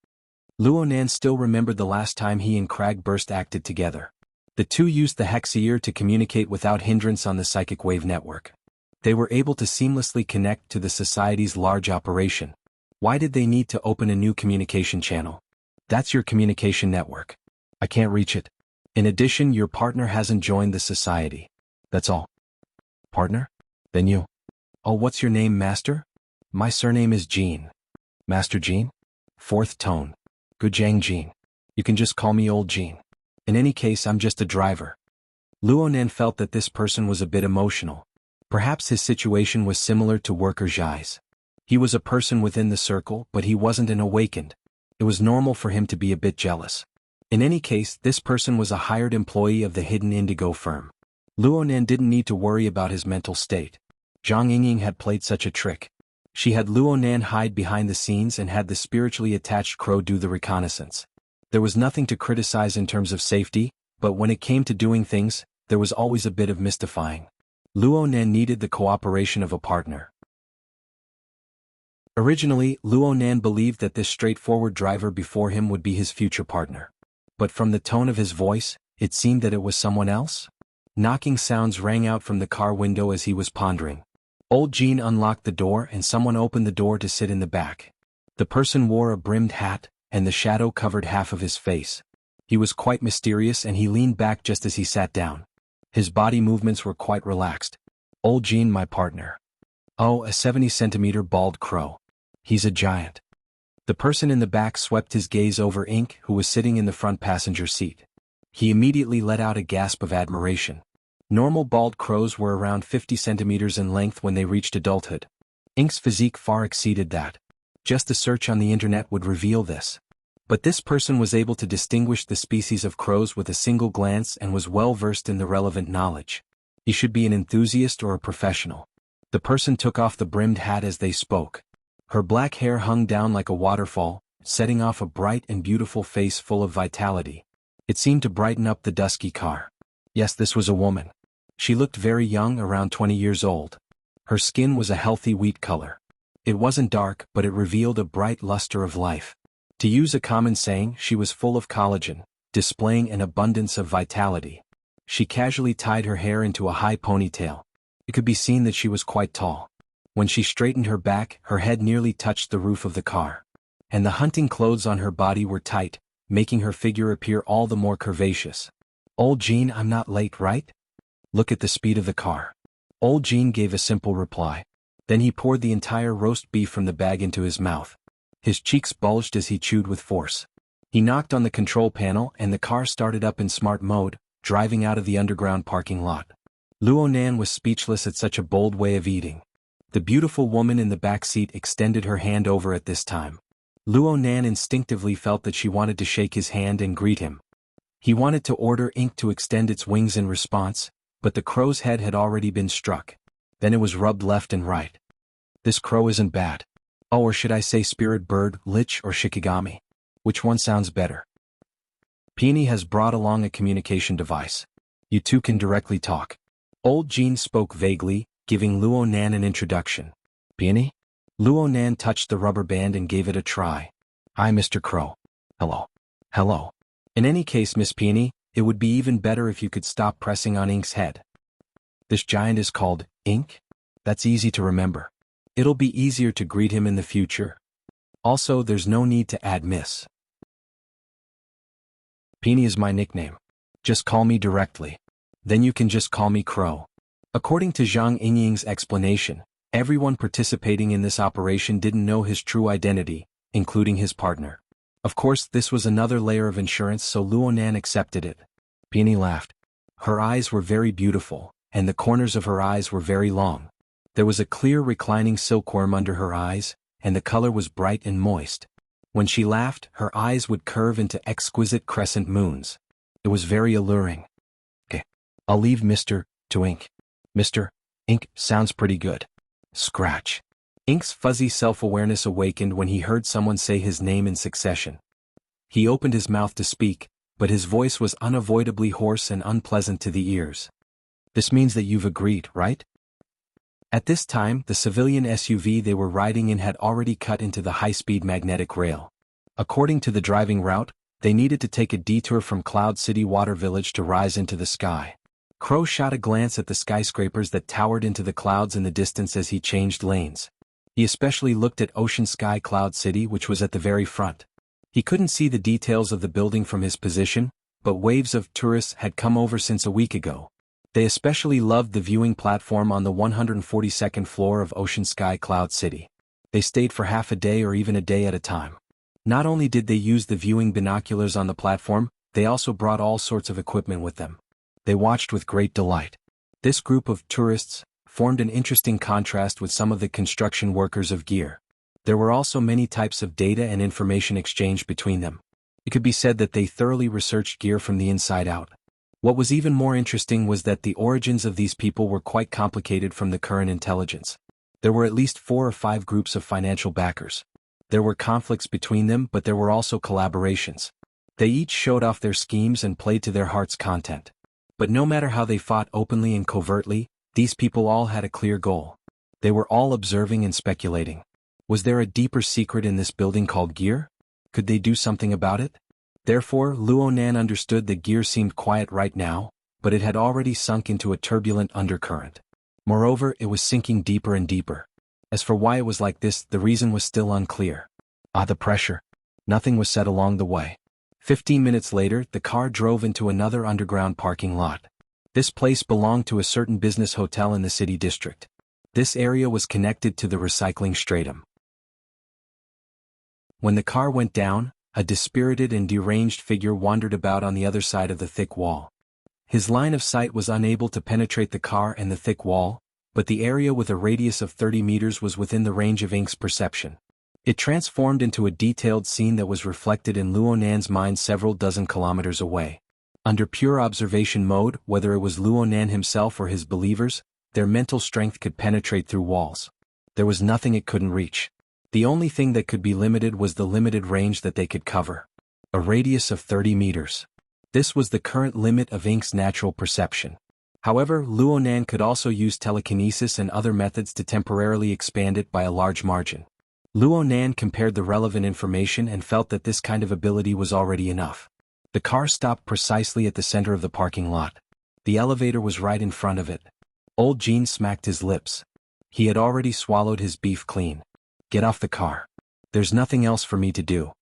Luonan still remembered the last time he and Kragburst acted together. The two used the xianxia to communicate without hindrance on the psychic wave network. They were able to seamlessly connect to the society's large operation. Why did they need to open a new communication channel? That's your communication network. I can't reach it. In addition, your partner hasn't joined the society. That's all. Partner? Then you. Oh, what's your name, Master? My surname is Jean. Master Jean? 4th tone. Good Jiang Jean. You can just call me Old Jean. In any case, I'm just a driver. Luonan felt that this person was a bit emotional. Perhaps his situation was similar to Worker Zhai's. He was a person within the circle, but he wasn't an awakened. It was normal for him to be a bit jealous. In any case, this person was a hired employee of the hidden indigo firm. Luonan didn't need to worry about his mental state. Zhang Yingying had played such a trick. She had Luo Nan hide behind the scenes and had the spiritually attached Crow do the reconnaissance. There was nothing to criticize in terms of safety, but when it came to doing things, there was always a bit of mystifying. Luo Nan needed the cooperation of a partner. Originally, Luo Nan believed that this straightforward driver before him would be his future partner. But from the tone of his voice, it seemed that it was someone else. Knocking sounds rang out from the car window as he was pondering. Old Jean unlocked the door and someone opened the door to sit in the back. The person wore a brimmed hat, and the shadow covered half of his face. He was quite mysterious and he leaned back just as he sat down. His body movements were quite relaxed. Old Jean, my partner. Oh, a 70-centimeter bald crow. He's a giant. The person in the back swept his gaze over Ink, who was sitting in the front passenger seat. He immediately let out a gasp of admiration. Normal bald crows were around 50 centimeters in length when they reached adulthood. Ink's physique far exceeded that. Just a search on the internet would reveal this. But this person was able to distinguish the species of crows with a single glance and was well versed in the relevant knowledge. He should be an enthusiast or a professional. The person took off the brimmed hat as they spoke. Her black hair hung down like a waterfall, setting off a bright and beautiful face full of vitality. It seemed to brighten up the dusky car. Yes, this was a woman. She looked very young, around 20 years old. Her skin was a healthy wheat color. It wasn't dark, but it revealed a bright luster of life. To use a common saying, she was full of collagen, displaying an abundance of vitality. She casually tied her hair into a high ponytail. It could be seen that she was quite tall. When she straightened her back, her head nearly touched the roof of the car. And the hunting clothes on her body were tight, making her figure appear all the more curvaceous. Old Jean, I'm not late, right? Look at the speed of the car. Old Jean gave a simple reply. Then he poured the entire roast beef from the bag into his mouth. His cheeks bulged as he chewed with force. He knocked on the control panel and the car started up in smart mode, driving out of the underground parking lot. Luo Nan was speechless at such a bold way of eating. The beautiful woman in the back seat extended her hand over at this time. Luo Nan instinctively felt that she wanted to shake his hand and greet him. He wanted to order Ink to extend its wings in response, but the crow's head had already been struck. Then it was rubbed left and right. This crow isn't bad. Oh, or should I say spirit bird, lich or shikigami? Which one sounds better? Peony has brought along a communication device. You two can directly talk. Old Jean spoke vaguely, giving Luo Nan an introduction. Peony? Luo Nan touched the rubber band and gave it a try. Hi, Mr. Crow. Hello. Hello. In any case, Miss Peony, it would be even better if you could stop pressing on Ink's head. This giant is called Ink? That's easy to remember. It'll be easier to greet him in the future. Also, there's no need to add Miss. Peony is my nickname. Just call me directly. Then you can just call me Crow. According to Zhang Yingying's explanation, everyone participating in this operation didn't know his true identity, including his partner. Of course, this was another layer of insurance, so Luo Nan accepted it. Peony laughed. Her eyes were very beautiful, and the corners of her eyes were very long. There was a clear reclining silkworm under her eyes, and the color was bright and moist. When she laughed, her eyes would curve into exquisite crescent moons. It was very alluring. Okay, I'll leave Mr. to Ink. Mr. Ink sounds pretty good. Scratch. Ink's fuzzy self-awareness awakened when he heard someone say his name in succession. He opened his mouth to speak, but his voice was unavoidably hoarse and unpleasant to the ears. This means that you've agreed, right? At this time, the civilian SUV they were riding in had already cut into the high-speed magnetic rail. According to the driving route, they needed to take a detour from Cloud City Water Village to rise into the sky. Crow shot a glance at the skyscrapers that towered into the clouds in the distance as he changed lanes. He especially looked at Ocean Sky Cloud City, which was at the very front. He couldn't see the details of the building from his position, but waves of tourists had come over since a week ago. They especially loved the viewing platform on the 142nd floor of Ocean Sky Cloud City. They stayed for half a day or even a day at a time. Not only did they use the viewing binoculars on the platform, they also brought all sorts of equipment with them. They watched with great delight. This group of tourists formed an interesting contrast with some of the construction workers of gear. There were also many types of data and information exchanged between them. It could be said that they thoroughly researched gear from the inside out. What was even more interesting was that the origins of these people were quite complicated from the current intelligence. There were at least 4 or 5 groups of financial backers. There were conflicts between them, but there were also collaborations. They each showed off their schemes and played to their heart's content. But no matter how they fought openly and covertly, these people all had a clear goal. They were all observing and speculating. Was there a deeper secret in this building called gear? Could they do something about it? Therefore, Luonan understood that gear seemed quiet right now, but it had already sunk into a turbulent undercurrent. Moreover, it was sinking deeper and deeper. As for why it was like this, the reason was still unclear. The pressure. Nothing was said along the way. 15 minutes later, the car drove into another underground parking lot. This place belonged to a certain business hotel in the city district. This area was connected to the recycling stratum. When the car went down, a dispirited and deranged figure wandered about on the other side of the thick wall. His line of sight was unable to penetrate the car and the thick wall, but the area with a radius of 30 meters was within the range of Ink's perception. It transformed into a detailed scene that was reflected in Luonan's mind several dozen kilometers away. Under pure observation mode, whether it was Luonan himself or his believers, their mental strength could penetrate through walls. There was nothing it couldn't reach. The only thing that could be limited was the limited range that they could cover. A radius of 30 meters. This was the current limit of Ink's natural perception. However, Luonan could also use telekinesis and other methods to temporarily expand it by a large margin. Luonan compared the relevant information and felt that this kind of ability was already enough. The car stopped precisely at the center of the parking lot. The elevator was right in front of it. Old Jean smacked his lips. He had already swallowed his beef clean. Get off the car. There's nothing else for me to do.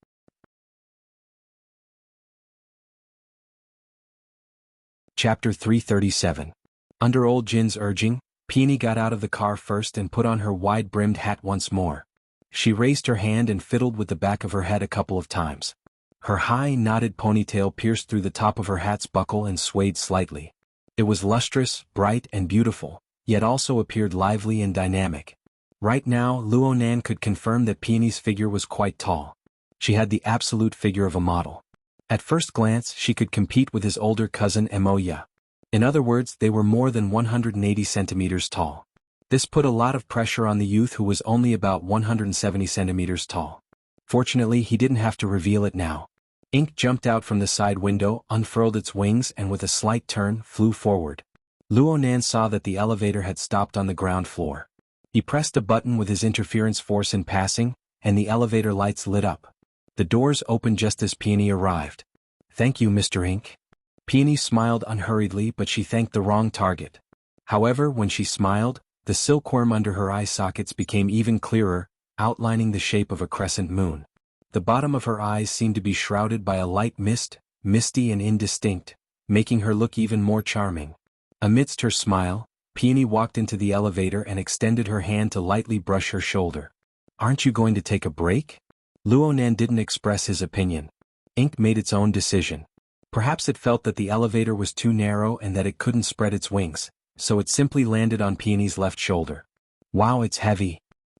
Chapter 337. Under Old Jin's urging, Peony got out of the car first and put on her wide-brimmed hat once more. She raised her hand and fiddled with the back of her head a couple of times. Her high, knotted ponytail pierced through the top of her hat's buckle and swayed slightly. It was lustrous, bright, and beautiful, yet also appeared lively and dynamic. Right now, Luonan could confirm that Peony's figure was quite tall. She had the absolute figure of a model. At first glance, she could compete with his older cousin Emoya. In other words, they were more than 180 centimeters tall. This put a lot of pressure on the youth who was only about 170 centimeters tall. Fortunately, he didn't have to reveal it now. Ink jumped out from the side window, unfurled its wings and with a slight turn, flew forward. Luonan saw that the elevator had stopped on the ground floor. He pressed a button with his interference force in passing, and the elevator lights lit up. The doors opened just as Peony arrived. "Thank you, Mr. Ink." Peony smiled unhurriedly, but she thanked the wrong target. However, when she smiled, the silkworm under her eye sockets became even clearer, outlining the shape of a crescent moon. The bottom of her eyes seemed to be shrouded by a light mist, misty and indistinct, making her look even more charming. Amidst her smile, Peony walked into the elevator and extended her hand to lightly brush her shoulder. "Aren't you going to take a break?" Luonan didn't express his opinion. Ink made its own decision. Perhaps it felt that the elevator was too narrow and that it couldn't spread its wings, so it simply landed on Peony's left shoulder. Wow, it's heavy.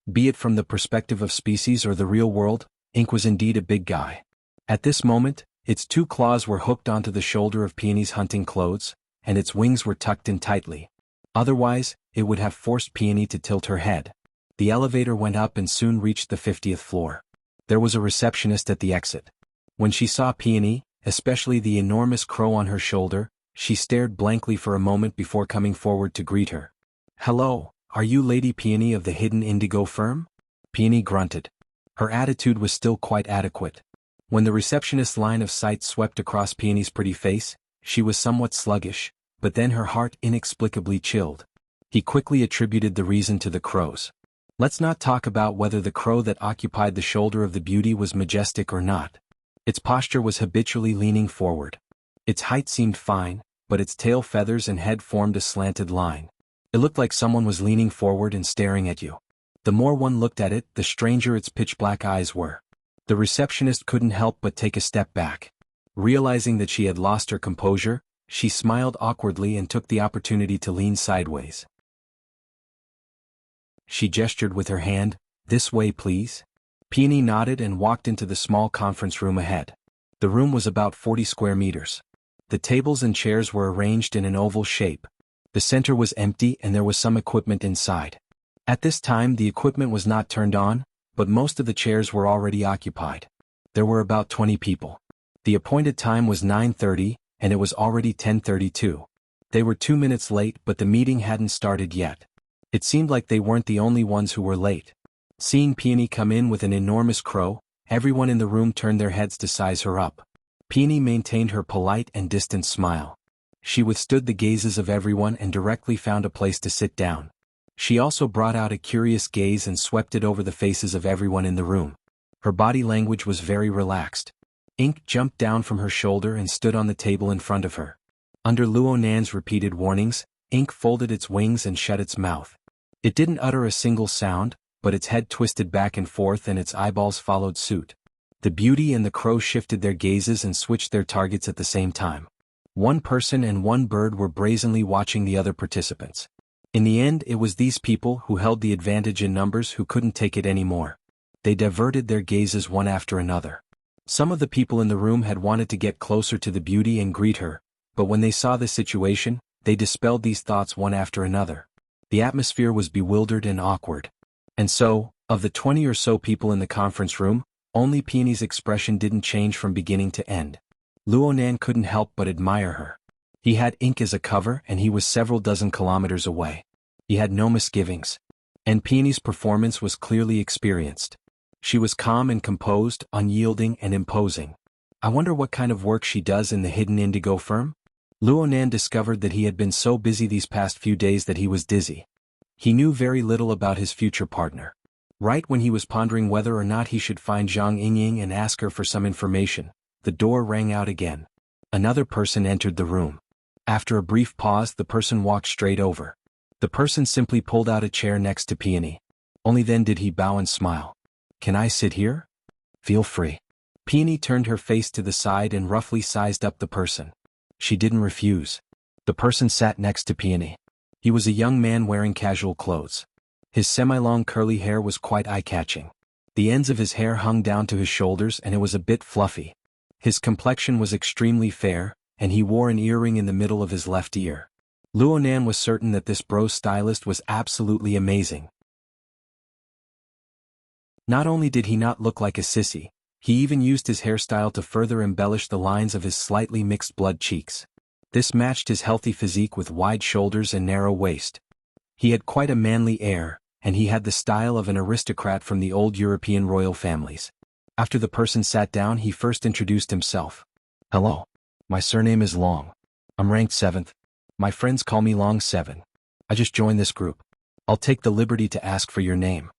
Be it from the perspective of species or the real world, Ink was indeed a big guy. At this moment, its 2 claws were hooked onto the shoulder of Peony's hunting clothes, and its wings were tucked in tightly. Otherwise, it would have forced Peony to tilt her head. The elevator went up and soon reached the 50th floor. There was a receptionist at the exit. When she saw Peony, especially the enormous crow on her shoulder, she stared blankly for a moment before coming forward to greet her. "Hello, are you Lady Peony of the Hidden Indigo firm?" Peony grunted. Her attitude was still quite adequate. When the receptionist's line of sight swept across Peony's pretty face, she was somewhat sluggish, but then her heart inexplicably chilled. He quickly attributed the reason to the crows. Let's not talk about whether the crow that occupied the shoulder of the beauty was majestic or not. Its posture was habitually leaning forward. Its height seemed fine, but its tail feathers and head formed a slanted line. It looked like someone was leaning forward and staring at you. The more one looked at it, the stranger its pitch-black eyes were. The receptionist couldn't help but take a step back. Realizing that she had lost her composure, she smiled awkwardly and took the opportunity to lean sideways. She gestured with her hand, "This way, please." Peony nodded and walked into the small conference room ahead. The room was about 40 square meters. The tables and chairs were arranged in an oval shape. The center was empty and there was some equipment inside. At this time the equipment was not turned on, but most of the chairs were already occupied. There were about 20 people. The appointed time was 9:30, and it was already 10:32. They were 2 minutes late, but the meeting hadn't started yet. It seemed like they weren't the only ones who were late. Seeing Peony come in with an enormous crow, everyone in the room turned their heads to size her up. Peony maintained her polite and distant smile. She withstood the gazes of everyone and directly found a place to sit down. She also brought out a curious gaze and swept it over the faces of everyone in the room. Her body language was very relaxed. Ink jumped down from her shoulder and stood on the table in front of her. Under Luo Nan's repeated warnings, Ink folded its wings and shut its mouth. It didn't utter a single sound, but its head twisted back and forth and its eyeballs followed suit. The beauty and the crow shifted their gazes and switched their targets at the same time. One person and one bird were brazenly watching the other participants. In the end, it was these people who held the advantage in numbers who couldn't take it anymore. They diverted their gazes one after another. Some of the people in the room had wanted to get closer to the beauty and greet her, but when they saw the situation, they dispelled these thoughts one after another. The atmosphere was bewildered and awkward. And so, of the 20 or so people in the conference room, only Peony's expression didn't change from beginning to end. Luo Nan couldn't help but admire her. He had Ink as a cover and he was several dozen kilometers away. He had no misgivings. And Peony's performance was clearly experienced. She was calm and composed, unyielding and imposing. I wonder what kind of work she does in the hidden indigo firm? Luo Nan discovered that he had been so busy these past few days that he was dizzy. He knew very little about his future partner. Right when he was pondering whether or not he should find Zhang Yingying and ask her for some information, the door rang out again. Another person entered the room. After a brief pause, the person walked straight over. The person simply pulled out a chair next to Peony. Only then did he bow and smile. "Can I sit here?" "Feel free." Peony turned her face to the side and roughly sized up the person. She didn't refuse. The person sat next to Peony. He was a young man wearing casual clothes. His semi-long curly hair was quite eye-catching. The ends of his hair hung down to his shoulders and it was a bit fluffy. His complexion was extremely fair, and he wore an earring in the middle of his left ear. Luo Nan was certain that this bro stylist was absolutely amazing. Not only did he not look like a sissy, he even used his hairstyle to further embellish the lines of his slightly mixed blood cheeks. This matched his healthy physique with wide shoulders and narrow waist. He had quite a manly air, and he had the style of an aristocrat from the old European royal families. After the person sat down, he first introduced himself. "Hello. My surname is Long. I'm ranked 7th. My friends call me Long 7. I just joined this group. I'll take the liberty to ask for your name.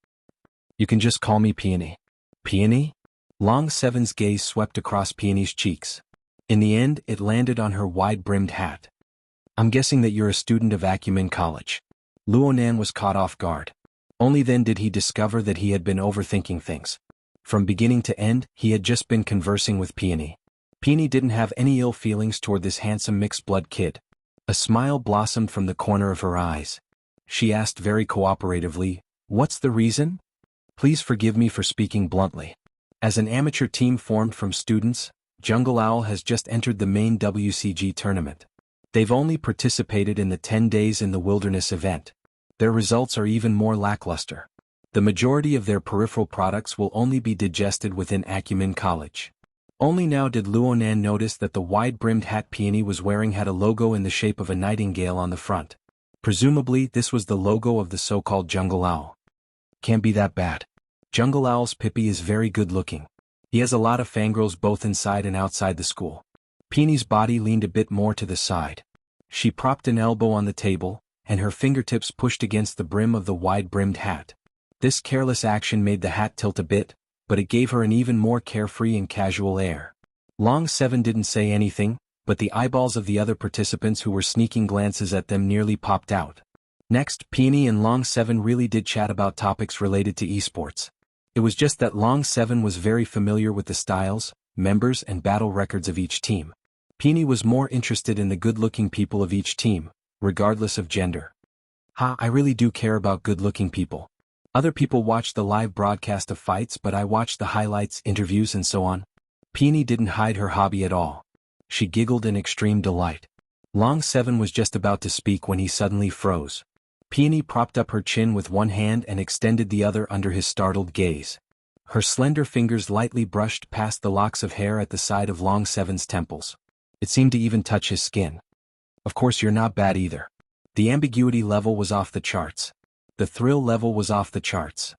You can just call me Peony." "Peony?" Long 7's gaze swept across Peony's cheeks. In the end, it landed on her wide-brimmed hat. "I'm guessing that you're a student of Acumen College." Luo Nan was caught off guard. Only then did he discover that he had been overthinking things. From beginning to end, he had just been conversing with Peony. Peony didn't have any ill feelings toward this handsome mixed-blood kid. A smile blossomed from the corner of her eyes. She asked very cooperatively, "What's the reason?" "Please forgive me for speaking bluntly. As an amateur team formed from students, Jungle Owl has just entered the main WCG tournament. They've only participated in the 10 Days in the Wilderness event. Their results are even more lackluster. The majority of their peripheral products will only be digested within Acumen College." Only now did Luo Nan notice that the wide-brimmed hat Peony was wearing had a logo in the shape of a nightingale on the front. Presumably, this was the logo of the so-called Jungle Owl. Can't be that bad. Jungle Owl's Pippi is very good-looking. He has a lot of fangirls both inside and outside the school. Peony's body leaned a bit more to the side. She propped an elbow on the table, and her fingertips pushed against the brim of the wide-brimmed hat. This careless action made the hat tilt a bit, but it gave her an even more carefree and casual air. Long 7 didn't say anything, but the eyeballs of the other participants who were sneaking glances at them nearly popped out. Next, Peony and Long 7 really did chat about topics related to esports. It was just that Long 7 was very familiar with the styles, members and battle records of each team. Peony was more interested in the good-looking people of each team, regardless of gender. I really do care about good-looking people. Other people watch the live broadcast of fights, but I watch the highlights, interviews and so on." Peony didn't hide her hobby at all. She giggled in extreme delight. Long 7 was just about to speak when he suddenly froze. Peony propped up her chin with one hand and extended the other under his startled gaze. Her slender fingers lightly brushed past the locks of hair at the side of Long Seven's temples. It seemed to even touch his skin. Of course you're not bad either. The ambiguity level was off the charts. The thrill level was off the charts.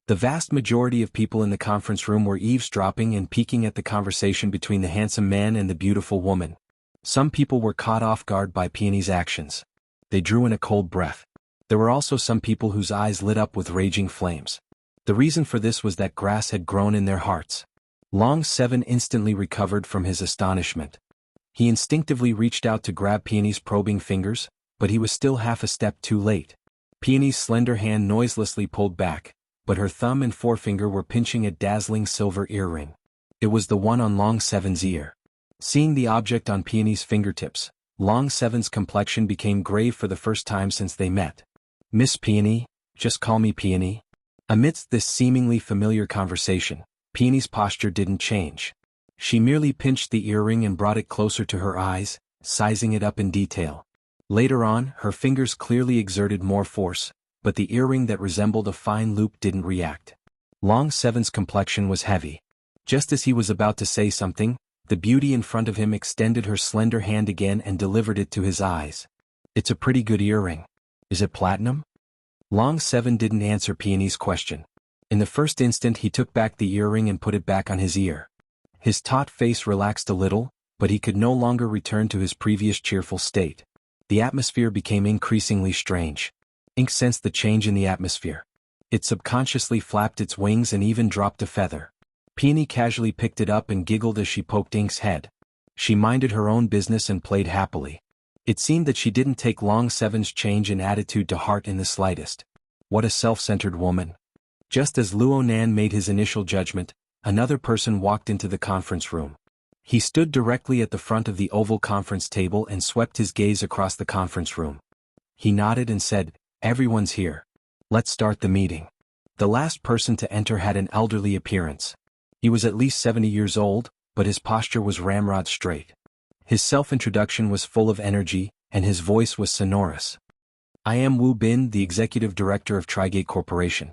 The vast majority of people in the conference room were eavesdropping and peeking at the conversation between the handsome man and the beautiful woman. Some people were caught off guard by Peony's actions. They drew in a cold breath. There were also some people whose eyes lit up with raging flames. The reason for this was that grass had grown in their hearts. Long Seven instantly recovered from his astonishment. He instinctively reached out to grab Peony's probing fingers, but he was still half a step too late. Peony's slender hand noiselessly pulled back, but her thumb and forefinger were pinching a dazzling silver earring. It was the one on Long Seven's ear. Seeing the object on Peony's fingertips, Long Seven's complexion became grave for the first time since they met. "Miss Peony, just call me Peony." Amidst this seemingly familiar conversation, Peony's posture didn't change. She merely pinched the earring and brought it closer to her eyes, sizing it up in detail. Later on, her fingers clearly exerted more force, but the earring that resembled a fine loop didn't react. Long Seven's complexion was heavy. Just as he was about to say something, the beauty in front of him extended her slender hand again and delivered it to his eyes. "It's a pretty good earring. Is it platinum?" Long Seven didn't answer Peony's question. In the first instant he took back the earring and put it back on his ear. His taut face relaxed a little, but he could no longer return to his previous cheerful state. The atmosphere became increasingly strange. Ink sensed the change in the atmosphere. It subconsciously flapped its wings and even dropped a feather. Peony casually picked it up and giggled as she poked Ink's head. She minded her own business and played happily. It seemed that she didn't take Long Seven's change in attitude to heart in the slightest. What a self-centered woman. Just as Luonan made his initial judgment, another person walked into the conference room. He stood directly at the front of the oval conference table and swept his gaze across the conference room. He nodded and said, "Everyone's here. Let's start the meeting." The last person to enter had an elderly appearance. He was at least 70 years old, but his posture was ramrod straight. His self-introduction was full of energy, and his voice was sonorous. "I am Wu Bin, the executive director of Trigate Corporation.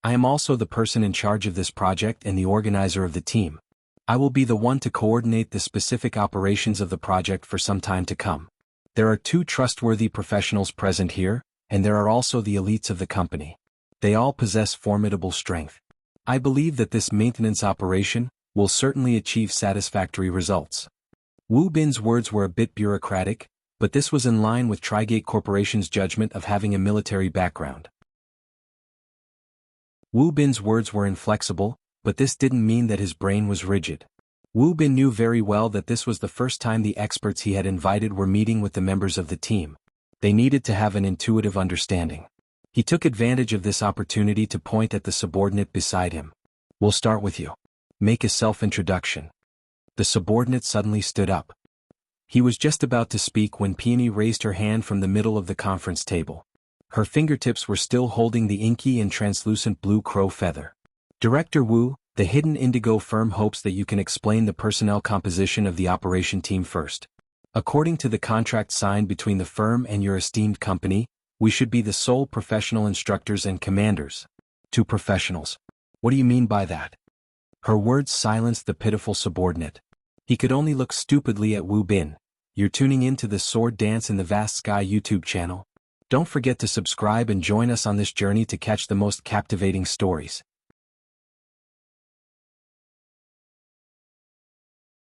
I am also the person in charge of this project and the organizer of the team. I will be the one to coordinate the specific operations of the project for some time to come. There are 2 trustworthy professionals present here, and there are also the elites of the company. They all possess formidable strength. I believe that this maintenance operation will certainly achieve satisfactory results." Wu Bin's words were a bit bureaucratic, but this was in line with Trigate Corporation's judgment of having a military background. Wu Bin's words were inflexible, but this didn't mean that his brain was rigid. Wu Bin knew very well that this was the first time the experts he had invited were meeting with the members of the team. They needed to have an intuitive understanding. He took advantage of this opportunity to point at the subordinate beside him. "We'll start with you. Make a self-introduction." The subordinate suddenly stood up. He was just about to speak when Peony raised her hand from the middle of the conference table. Her fingertips were still holding the inky and translucent blue crow feather. "Director Wu, the Hidden Indigo firm hopes that you can explain the personnel composition of the operation team first. According to the contract signed between the firm and your esteemed company, we should be the sole professional instructors and commanders." 2 professionals. What do you mean by that?" Her words silenced the pitiful subordinate. He could only look stupidly at Wu Bin. "You're tuning in to the Sword Dance in the Vast Sky YouTube channel? Don't forget to subscribe and join us on this journey to catch the most captivating stories.